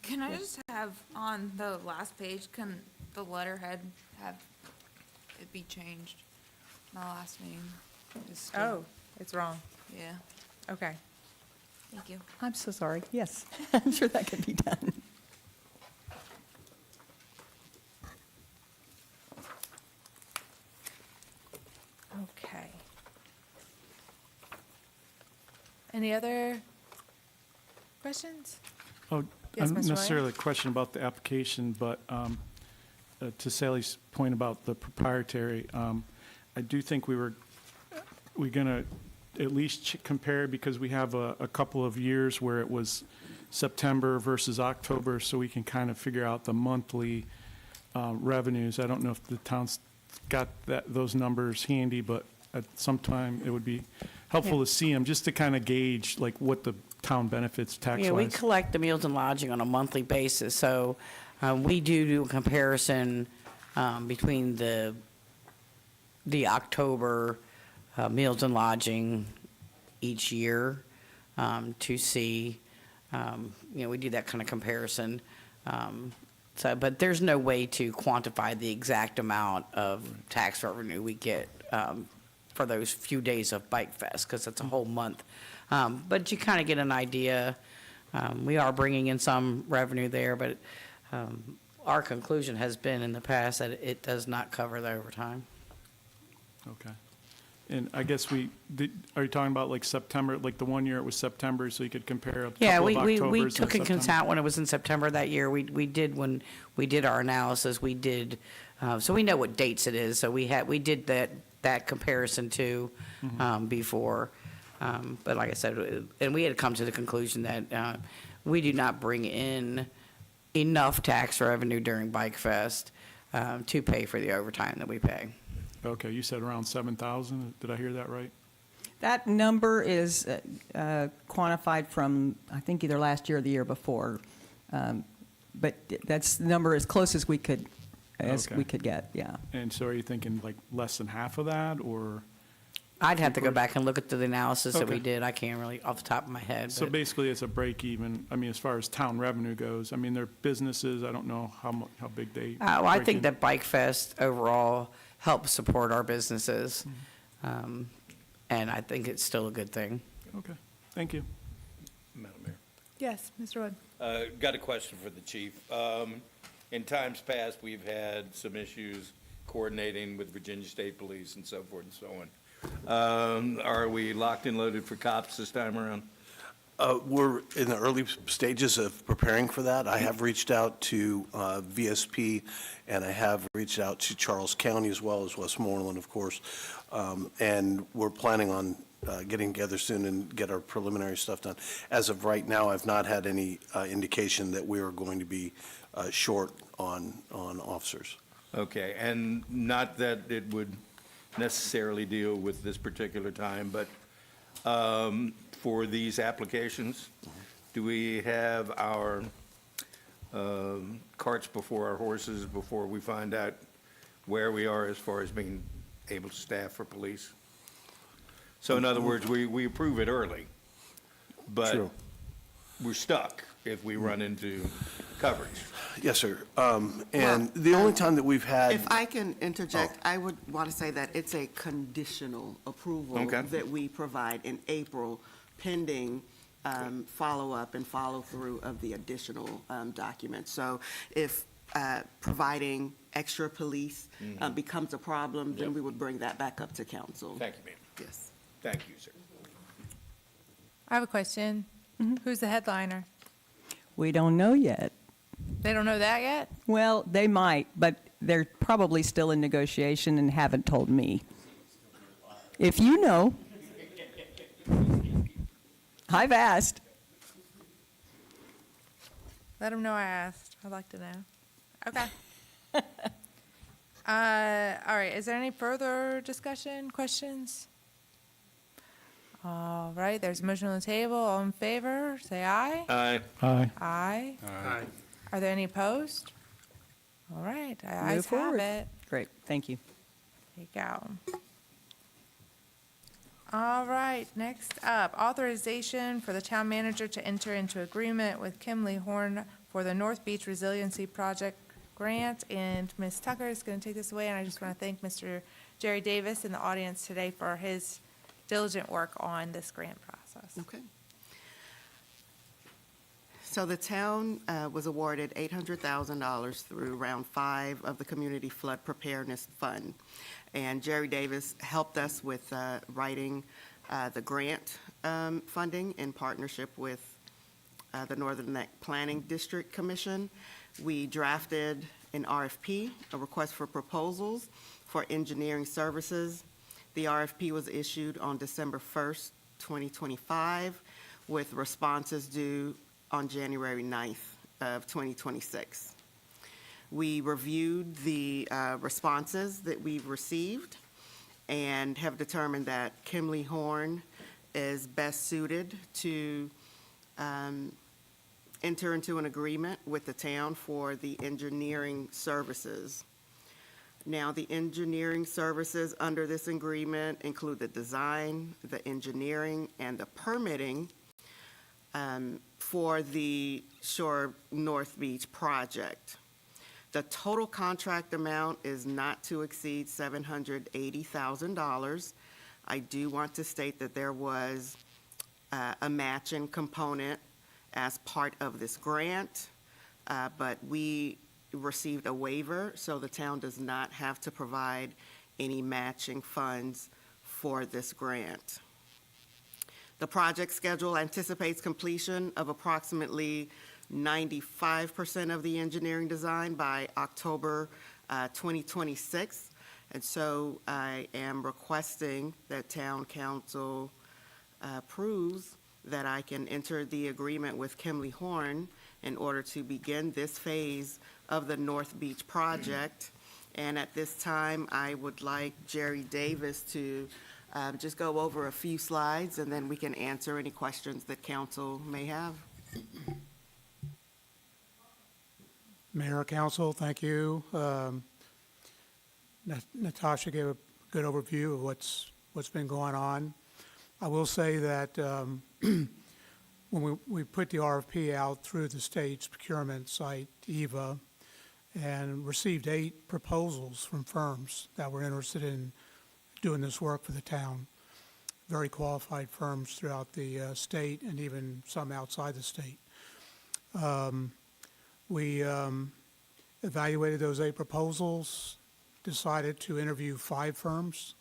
Can I just have on the last page, can the letterhead have it be changed? My last name is still. Oh, it's wrong. Yeah, Okay. thank you. I'm so sorry. Yes, I'm sure that can be done. Okay. Any other questions? Oh, Yes, not Mr. Moyer? necessarily a question about the application, but to Sally's point about the proprietary, I do think we're going to at least compare, because we have a couple of years where it was September versus October, so we can kind of figure out the monthly revenues. I don't know if the town's got those numbers handy, but at some time it would be helpful to see them, just to kind of gauge like what the town benefits tax-wise. Yeah, we collect the meals and lodging on a monthly basis, so we do a comparison between the October meals and lodging each year to see We do that kind of comparison. But there's no way to quantify the exact amount of tax revenue we get for those few days of Bike Fest, because it's a whole month. But you kind of get an idea. We are bringing in some revenue there, but our conclusion has been in the past that it does not cover the overtime. Okay. And I guess are you talking about like September, like the one year it was September, so you could compare a Yeah, couple we of Octobers and took into September? account when it was in September that year. We did, when we did our analysis, we did, so we know what dates it is. So we did that comparison too before. But like I said, and we had come to the conclusion that we do not bring in enough tax revenue during Bike Fest to pay for the overtime that we pay. Okay, you said around 7,000, did I hear that right? That number is quantified from, I think, either last year or the year before. But that's the number as close as we could Okay. get, yeah. And so are you thinking like less than half of that, or? I'd have to go back and look at the analysis that we Okay. did. I can't really off the top of my head. So but- basically, it's a break even, I mean, as far as town revenue goes. I mean, they're businesses, I don't know how big they. Well, I break think in. that Bike Fest overall helps support our businesses. And I think it's still a good thing. Okay, thank you. Madam Mayor. Yes, Mr. Wood. Got a question for the chief. In times past, we've had some issues coordinating with Virginia State Police and so forth and so on. Are we locked and loaded for cops this time around? We're in the early stages of preparing for that. I have reached out to VSP, and I have reached out to Charles County as well as Westmoreland, of course. And we're planning on getting together soon and get our preliminary stuff done. As of right now, I've not had any indication that we are going to be short on officers. Okay, and not that it would necessarily deal with this particular time, but for these applications, do we have our carts before our horses before we find out where we are as far as being able to staff for police? So in other words, we approve it early, but True. we're stuck if we run into coverage. Yes, sir. And the only time that we've had. If I can interject, I would want to say that it's a conditional approval Okay. that we provide in April pending follow-up and follow-through of the additional documents. So if providing extra police becomes a problem, then Yep. we would bring that back up to council. Thank you, ma'am. Yes. Thank you, sir. I have a question. Who's the headliner? We don't know yet. They don't know that yet? Well, they might, but they're probably still in negotiation and haven't told me. If you know, I've asked. Let them know I asked. I'd like to know. Okay. All right, is there any further discussion, questions? All right, there's a motion on the table. All in favor, say aye. Aye. Aye. Aye. Aye. Are there any opposed? All right, Move ayes have forward. it. Great, thank you. There you go. All right, next up, authorization for the town manager to enter into agreement with Kimley Horn for the North Beach Resiliency Project grant. And Ms. Tucker is going to take this away, and I just want to thank Mr. Jerry Davis in the audience today for his diligent work on this grant process. Okay. So the town was awarded $800,000 through Round 5 of the Community Flood Preparedness Fund. And Jerry Davis helped us with writing the grant funding in partnership with the Northern Neck Planning District Commission. We drafted an RFP, a request for proposals for engineering services. The RFP was issued on December 1st, 2025, with responses due on January 9th of 2026. We reviewed the responses that we've received and have determined that Kimley Horn is best suited to enter into an agreement with the town for the engineering services. Now, the engineering services under this agreement include the design, the engineering, and the permitting for the Shore North Beach project. The total contract amount is not to exceed $780,000. I do want to state that there was a matching component as part of this grant, but we received a waiver, so the town does not have to provide any matching funds for this grant. The project schedule anticipates completion of approximately 95% of the engineering design by October 2026. And so I am requesting that town council approves that I can enter the agreement with Kimley Horn in order to begin this phase of the North Beach project. And at this time, I would like Jerry Davis to just go over a few slides, and then we can answer any questions that council may have. Mayor, council, thank you. Natasha gave a good overview of what's been going on. I will say that when we put the RFP out through the state's procurement site, EVA, and received 8 proposals from firms that were interested in doing this work for the town. Very qualified firms throughout the state and even some outside the state. We evaluated those 8 proposals, decided to interview 5 firms.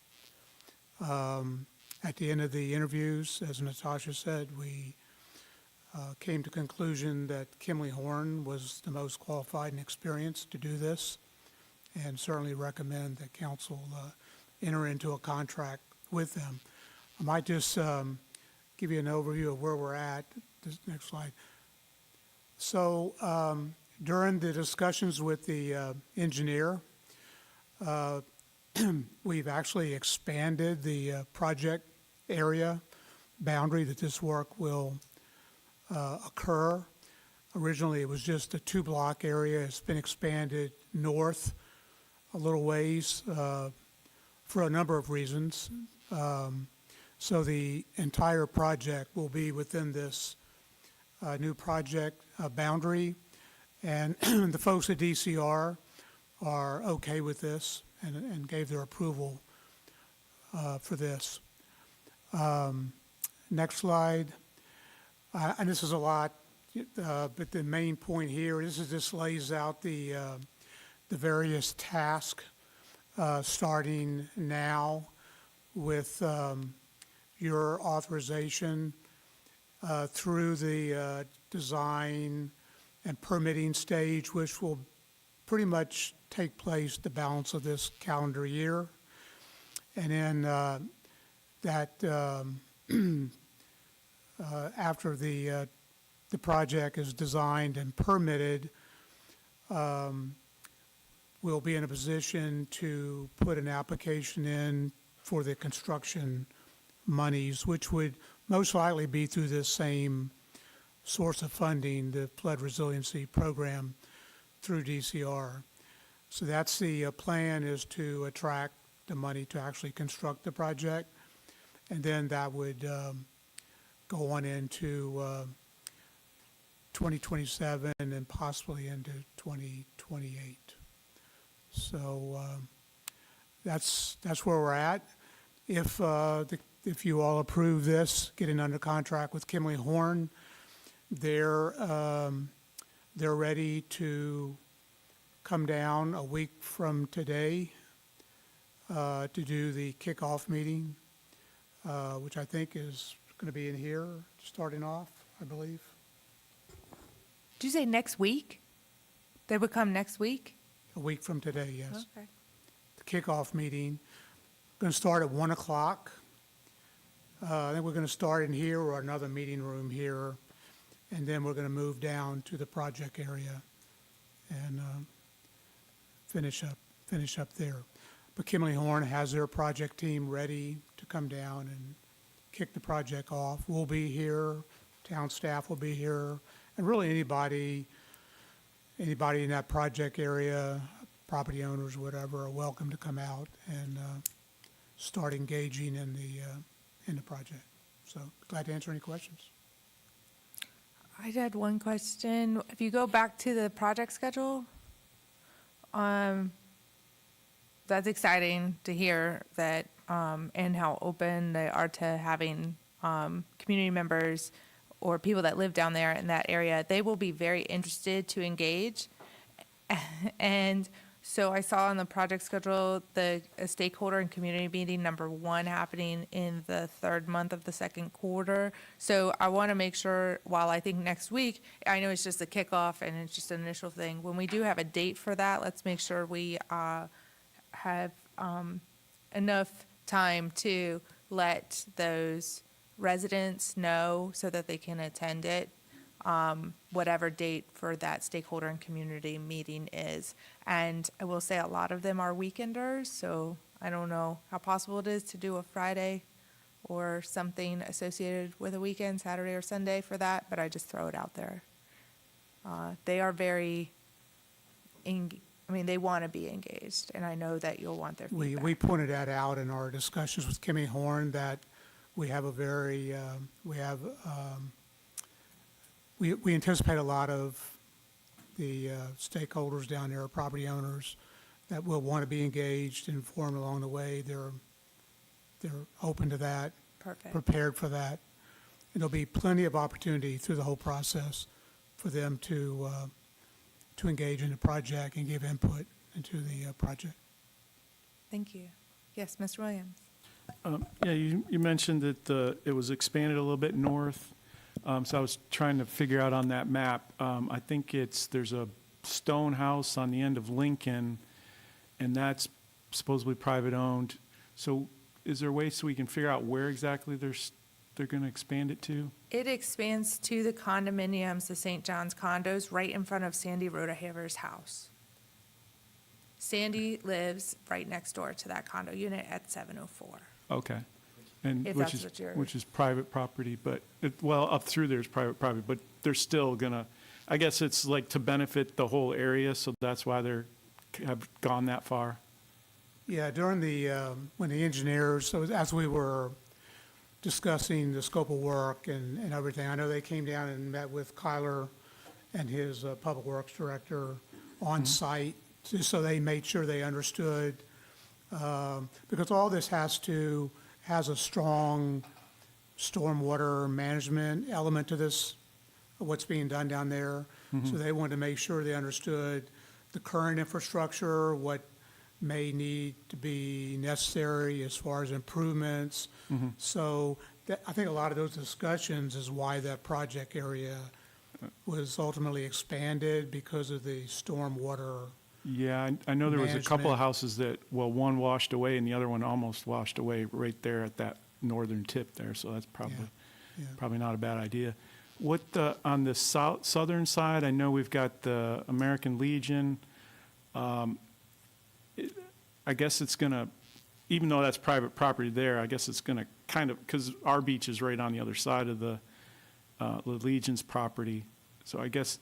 At the end of the interviews, as Natasha said, we came to conclusion that Kimley Horn was the most qualified and experienced to do this, and certainly recommend that council enter into a contract with them. I might just give you an overview of where we're at. This next slide. So during the discussions with the engineer, we've actually expanded the project area boundary that this work will occur. Originally, it was just a 2-block area. It's been expanded north a little ways for a number of reasons. So the entire project will be within this new project boundary. And the folks at DCR are okay with this and gave their approval for this. Next slide. And this is a lot, but the main point here, this lays out the various tasks starting now with your authorization through the design and permitting stage, which will pretty much take place the balance of this calendar year. And then after the project is designed and permitted, we'll be in a position to put an application in for the construction monies, which would most likely be through this same source of funding, the Flood Resiliency Program through DCR. So that's the plan, is to attract the money to actually construct the project. And then that would go on into 2027 and possibly into 2028. So that's where we're at. If you all approve this, getting under contract with Kimley Horn, they're ready to come down a week from today to do the kickoff meeting, which I think is going to be in here starting off, I believe. Did you say next week? They would come next week? A week from today, yes. Okay. The kickoff meeting, going to start at 1 o'clock. Then we're going to start in here or another meeting room here, and then we're going to move down to the project area and finish up there. But Kimley Horn has their project team ready to come down and kick the project off. We'll be here, town staff will be here, and really anybody in that project area, property owners, whatever, are welcome to come out and start engaging in the project. So glad to answer any questions. I had one question. If you go back to the project schedule, that's exciting to hear that, and how open they are to having, community members or people that live down there in that area. They will be very interested to engage. And so I saw on the project schedule, a stakeholder and community meeting #1 happening in the third month of the second quarter. So I want to make sure, while I think next week, I know it's just a kickoff and it's just an initial thing. When we do have a date for that, let's make sure we have enough time to let those residents know so that they can attend it, whatever date for that stakeholder and community meeting is. And I will say a lot of them are weekenders, so I don't know how possible it is to do a Friday or something associated with a weekend, Saturday or Sunday for that, but I just throw it out there. They are very, they want to be engaged, and I know that you'll want their feedback. We pointed that out in our discussions with Kimmy Horn, that we have a very, we anticipate a lot of the stakeholders down there, property owners, that will want to be engaged and informed along the way. They're open to that. Perfect. Prepared for that. And there'll be plenty of opportunity through the whole process for them to engage in the project and give input into the project. Thank you. Yes, Mr. Williams. Yeah, you mentioned that it was expanded a little bit north. So I was trying to figure out on that map. I think there's a stone house on the end of Lincoln, and that's supposedly private owned. So is there a way so we can figure out where exactly they're going to expand it to? It expands to the condominiums, the St. John's condos, right in front of Sandy Rodehaver's house. Sandy lives right next door to that condo unit at 704. Okay. And If which that's is what you're- which is private property, but up through there's private property, but they're still gonna, I guess it's like to benefit the whole area, so that's why have gone that far. Yeah, during when the engineers, so as we were discussing the scope of work and everything, I know they came down and met with Kyler and his Public Works Director on site, just so they made sure they understood, because all this has a strong stormwater management element to this, what's being done down there. So they wanted to make sure they understood the current infrastructure, what may need to be necessary as far as improvements. So I think a lot of those discussions is why that project area was ultimately expanded, because of the stormwater. Yeah, I know there was a couple Management. of houses that, well, one washed away and the other one almost washed away right there at that northern tip there, so that's probably not a bad idea. On the southern side, I know we've got the American Legion. I guess it's gonna, even though that's private property there, I guess it's gonna kind of, because our beach is right on the other side of the Legion's property. So I guess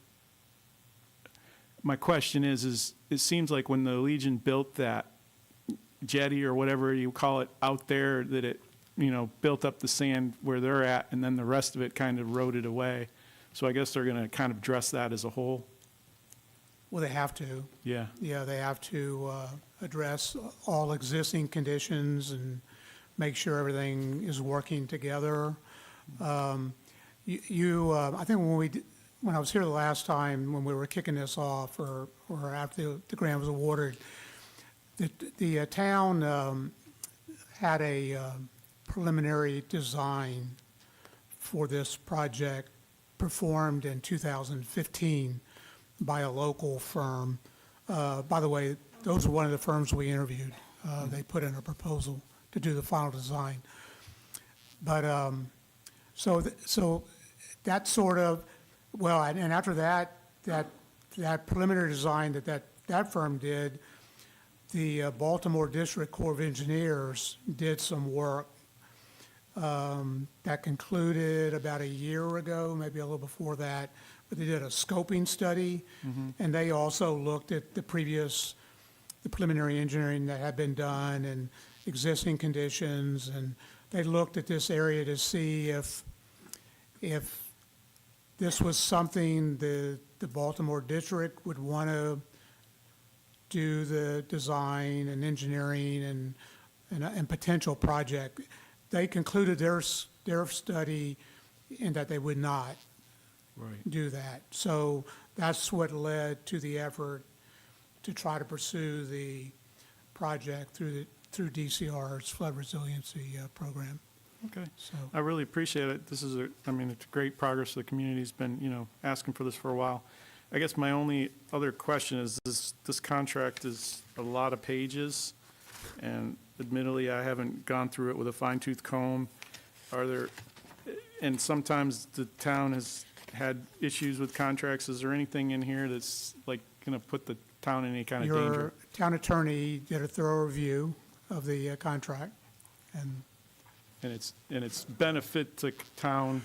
my question is it seems like when the Legion built that jetty or whatever you call it out there, that it, built up the sand where they're at, and then the rest of it kind of eroded away. So I guess they're going to kind of address that as a whole. Well, they have to. Yeah. Yeah, they have to address all existing conditions and make sure everything is working together. I think when I was here the last time, when we were kicking this off, or after the grant was awarded, the town had a preliminary design for this project performed in 2015 by a local firm. By the way, those were one of the firms we interviewed. They put in a proposal to do the final design. But so that sort of, well, and after that preliminary design that firm did, the Baltimore District Corps of Engineers did some work that concluded about a year ago, maybe a little before that. But they did a scoping study, and they also looked at the preliminary engineering that had been done and existing conditions, and they looked at this area to see if this was something the Baltimore district would want to do the design and engineering and potential project. They concluded their study in that they would not do that. So that's what led to the effort to try to pursue the project through DCR's flood resiliency program. Okay. So I really appreciate it. This is it's great progress. The community's been, asking for this for a while. I guess my only other question is, this contract is a lot of pages, and admittedly, I haven't gone through it with a fine-tooth comb. And sometimes the town has had issues with contracts. Is there anything in here that's like going to put the town in any kind of danger? your town attorney did a thorough review of the contract, and And it's benefit to town.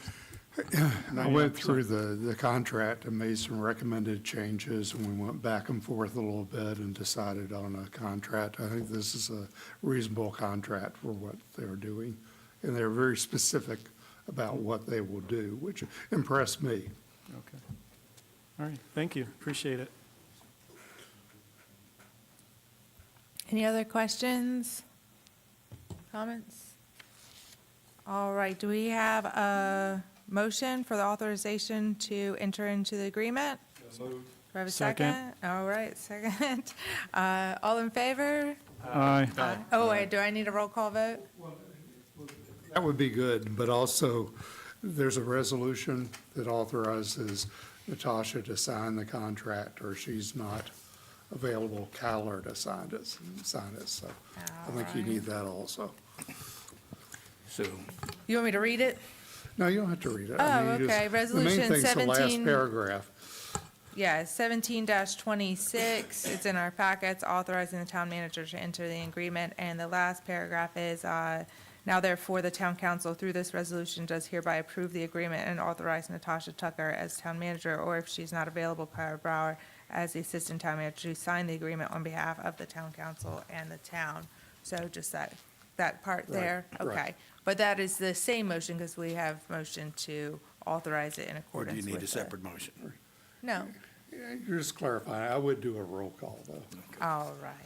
I went through the contract and made some recommended changes, and we went back and forth a little bit and decided on a contract. I think this is a reasonable contract for what they're doing, and they're very specific about what they will do, which impressed me. Okay. All right, thank you, appreciate it. Any other questions? Comments? All right, do we have a motion for the authorization to enter into the agreement? Do I have a second? All right, second. All in favor? Aye. Oh, wait, do I need a roll call vote? That would be good, but also, there's a resolution that authorizes Natasha to sign the contract, or she's not available, Kyler to sign it, so I think you need that also. So, You want me to read it? No, you don't have to read it. Oh, I mean, you okay. just- Resolution The main thing's the last 17. paragraph. Yeah, 17-26, it's in our packets, authorizing the town manager to enter the agreement. And the last paragraph is, now therefore, the town council, through this resolution, does hereby approve the agreement and authorize Natasha Tucker as town manager, or if she's not available, Kyra Brower as the assistant town manager, to sign the agreement on behalf of the town council and the town. So just that part there? right. Okay. But that is the same motion, because we have motion to authorize it in Or accordance do with you need a the- separate motion? No. Yeah, you're just clarifying. I would do a roll call, though. All right.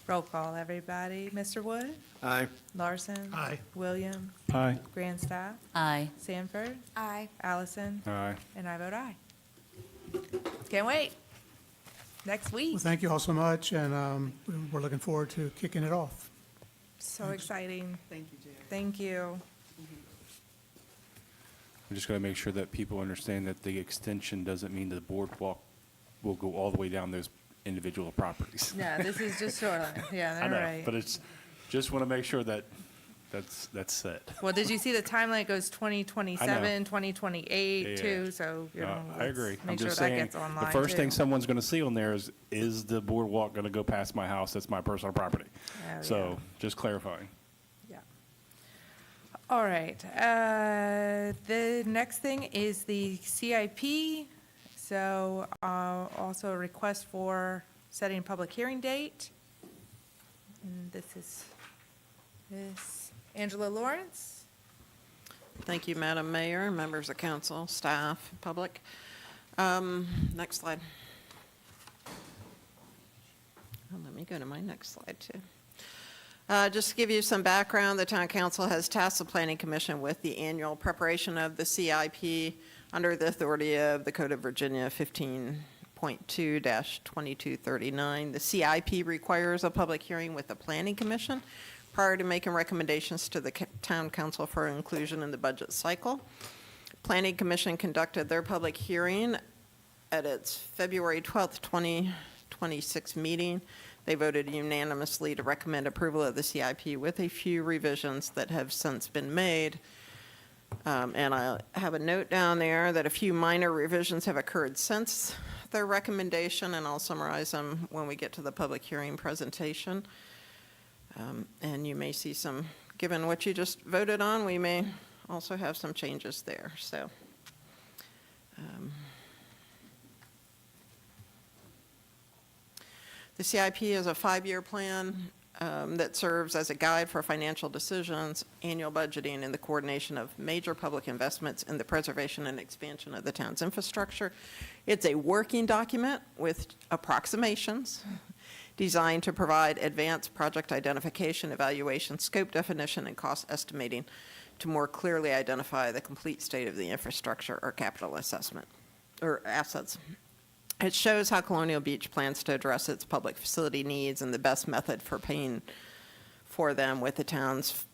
Roll call, everybody. Mr. Wood? Aye. Larson? Aye. Williams? Aye. Grandstaff? Aye. Sanford? Aye. Allison? Aye. And I vote aye. Can't wait. Next week. well, thank you all so much, and we're looking forward to kicking it off. So exciting. Thank you, Jerry. Thank you. I'm just going to make sure that people understand that the extension doesn't mean the boardwalk will go all the way down those individual properties. Yeah, this is just shoreline. Yeah, I they're know, right. but it's, just want to make sure that that's set. Well, did you see the timeline? It goes 2027, 2028 Yeah. too, so, you know. I agree. let's I'm Make sure just that saying, gets online the first thing too. someone's going to see on there is the boardwalk going to go past my house? That's my personal property. Oh, So, just clarifying. Yeah. All right, the next thing is the CIP. So, also a request for setting a public hearing date. And this is Angela Lawrence. Thank you, Madam Mayor, members of council, staff, public. Next slide. Oh, let me go to my next slide, too. Just to give you some background, the town council has tasked the planning commission with the annual preparation of the CIP under the authority of the Code of Virginia 15.2-2239. The CIP requires a public hearing with the planning commission prior to making recommendations to the town council for inclusion in the budget cycle. Planning Commission conducted their public hearing at its February 12th, 2026 meeting. They voted unanimously to recommend approval of the CIP with a few revisions that have since been made. And I have a note down there that a few minor revisions have occurred since their recommendation, and I'll summarize them when we get to the public hearing presentation. And you may see some, given what you just voted on, we may also have some changes there, so. The CIP is a 5-year plan that serves as a guide for financial decisions, annual budgeting, and the coordination of major public investments in the preservation and expansion of the town's infrastructure. It's a working document with approximations designed to provide advanced project identification, evaluation, scope definition, and cost estimating to more clearly identify the complete state of the infrastructure or capital assessment or assets. It shows how Colonial Beach plans to address its public facility needs and the best method for paying for them with the town's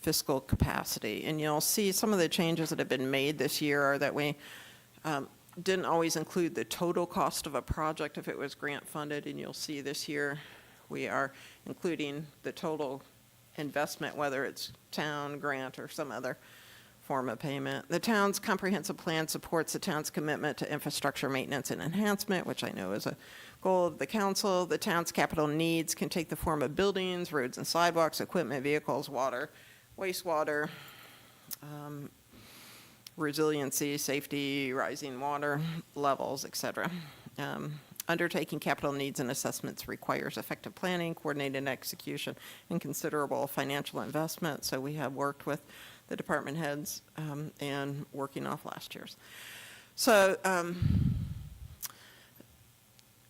fiscal capacity. And you'll see some of the changes that have been made this year are that we didn't always include the total cost of a project if it was grant funded, and you'll see this year we are including the total investment, whether it's town, grant, or some other form of payment. The town's comprehensive plan supports the town's commitment to infrastructure maintenance and enhancement, which I know is a goal of the council. The town's capital needs can take the form of buildings, roads and sidewalks, equipment, vehicles, water, wastewater, resiliency, safety, rising water levels, et cetera. Undertaking capital needs and assessments requires effective planning, coordinated execution, and considerable financial investment. So we have worked with the department heads and working off last year's. So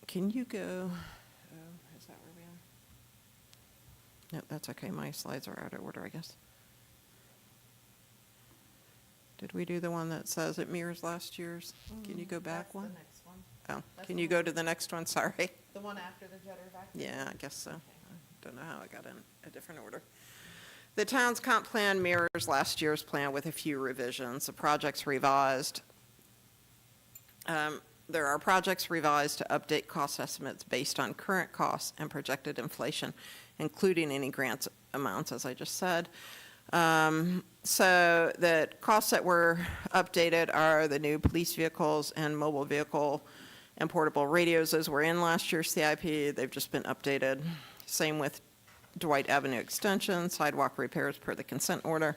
can you go, is that where we are? No, that's okay. My slides are out of order, I guess. Did we do the one that says it mirrors last year's? Can you go back one? That's the next one. Oh, That's can the you one go after- to the next one? Sorry. The one after the jetter vacuum? Yeah, I guess so. Don't know how I got in a different order. The town's comp plan mirrors last year's plan with a few revisions. The project's revised. There are projects revised to update cost estimates based on current costs and projected inflation, including any grants amounts, as I just said. So the costs that were updated are the new police vehicles and mobile vehicle and portable radios. Those were in last year's CIP. They've just been updated. Same with Dwight Avenue Extension, sidewalk repairs per the consent order.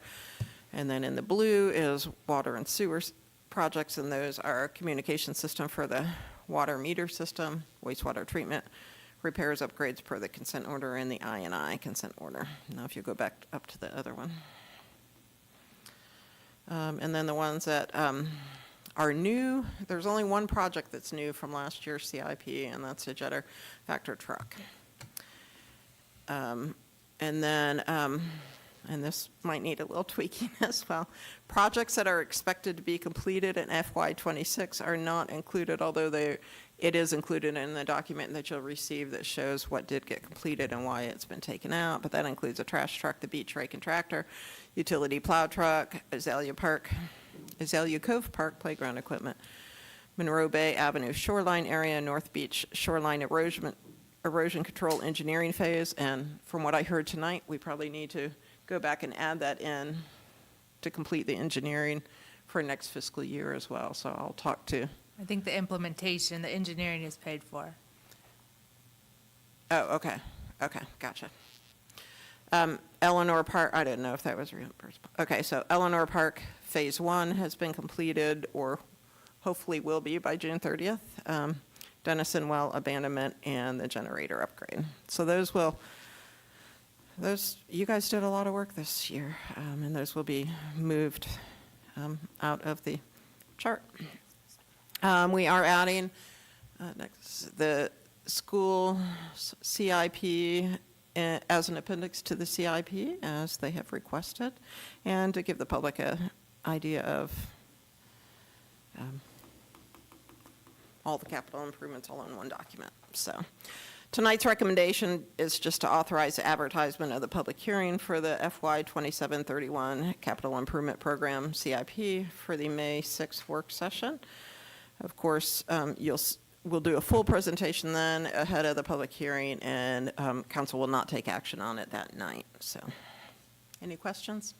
And then in the blue is water and sewer projects, and those are communication system for the water meter system, wastewater treatment, repairs, upgrades per the consent order, and the I&I consent order. Now, if you go back up to the other one. And then the ones that are new, there's only one project that's new from last year's CIP, and that's the Jetter Vector truck. And then, and this might need a little tweaking as well, projects that are expected to be completed in FY26 are not included, although it is included in the document that you'll receive that shows what did get completed and why it's been taken out. But that includes a trash truck, the beach rake and tractor, utility plow truck, Azalea Cove Park playground equipment, Monroe Bay Avenue shoreline area, North Beach shoreline erosion control engineering phase. And from what I heard tonight, we probably need to go back and add that in to complete the engineering for next fiscal year as well. So I'll talk to. I think the implementation, the engineering is paid for. Oh, okay. Okay, gotcha. Eleanor Park, I didn't know if that was reimbursed. Okay, so Eleanor Park Phase 1 has been completed, or hopefully will be by June 30th. Dennison Well abandonment and the generator upgrade. So you guys did a lot of work this year, and those will be moved out of the chart. We are adding the school CIP as an appendix to the CIP, as they have requested, and to give the public an idea of all the capital improvements all in one document. So tonight's recommendation is just to authorize the advertisement of the public hearing for the FY 2731 Capital Improvement Program CIP for the May 6th work session. Of course, we'll do a full presentation then ahead of the public hearing, and council will not take action on it that night. So, any questions?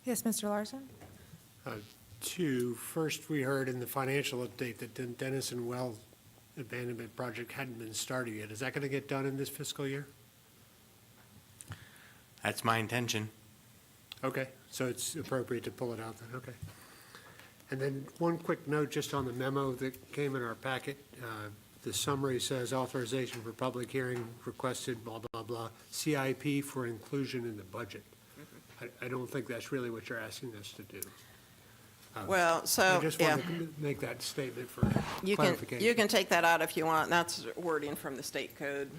Yes, Mr. Larson? First, we heard in the financial update that the Dennison Well abandonment project hadn't been started yet. Is that going to get done in this fiscal year? That's my intention. Okay, so it's appropriate to pull it out then, okay. And then one quick note just on the memo that came in our packet. the summary says authorization for public hearing requested, blah, blah, blah, CIP for inclusion in the budget. I don't think that's really what you're asking us to do. Well, so, I just yeah. want to make that statement for You clarification. can take that out if you want. That's wording from the state code.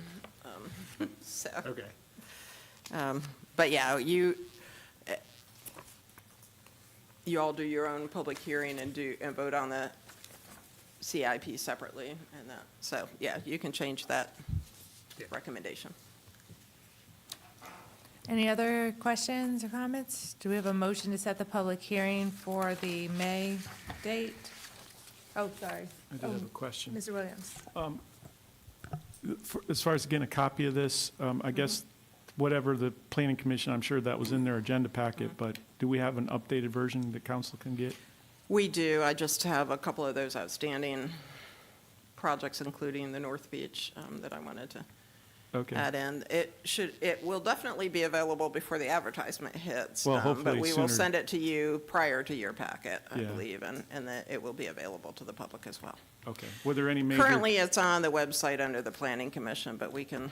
So, Okay. but yeah, you all do your own public hearing and vote on the CIP separately and that. So, yeah, you can change that recommendation. Any other questions or comments? Do we have a motion to set the public hearing for the May date? Oh, sorry. I do have a question. Mr. Williams. As far as getting a copy of this, I guess whatever the planning commission, I'm sure that was in their agenda packet, but do we have an updated version that council can get? We do. I just have a couple of those outstanding projects, including the North Beach, that I wanted to Okay. add in. It will definitely be available before the advertisement hits. Well, But hopefully we sooner. will send it to you prior to your packet, I Yeah. believe, and that it will be available to the public as well. Okay. Were there any major? Currently, it's on the website under the Planning Commission, but we can,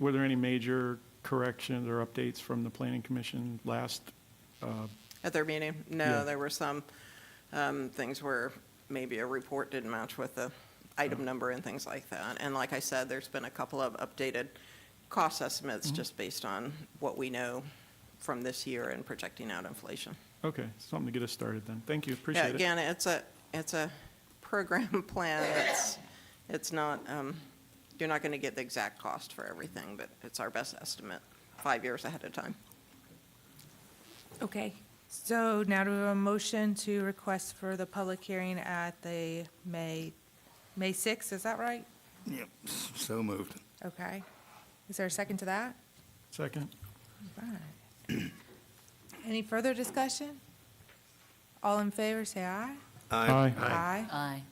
Were there any major corrections or updates from the planning commission last? at their meeting, Yeah. no, there were some things where maybe a report didn't match with the item number and things like that. And like I said, there's been a couple of updated cost estimates just based on what we know from this year and projecting out inflation. Okay, something to get us started then. Thank you, Yeah, appreciate it. again, it's a program plan. It's not, you're not going to get the exact cost for everything, but it's our best estimate 5 years ahead of time. Okay, so now do we have a motion to request for the public hearing at the May 6th, is that right? Yep, so moved. Okay. Is there a second to that? Second. Right. Any further discussion? All in favor, say aye. Aye. Aye. Aye.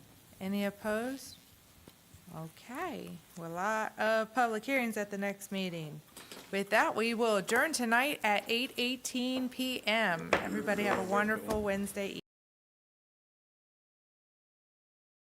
Any opposed? Okay, well, a lot of public hearings at the next meeting. With that, we will adjourn tonight at 8:18 PM. Everybody have a wonderful Wednesday evening.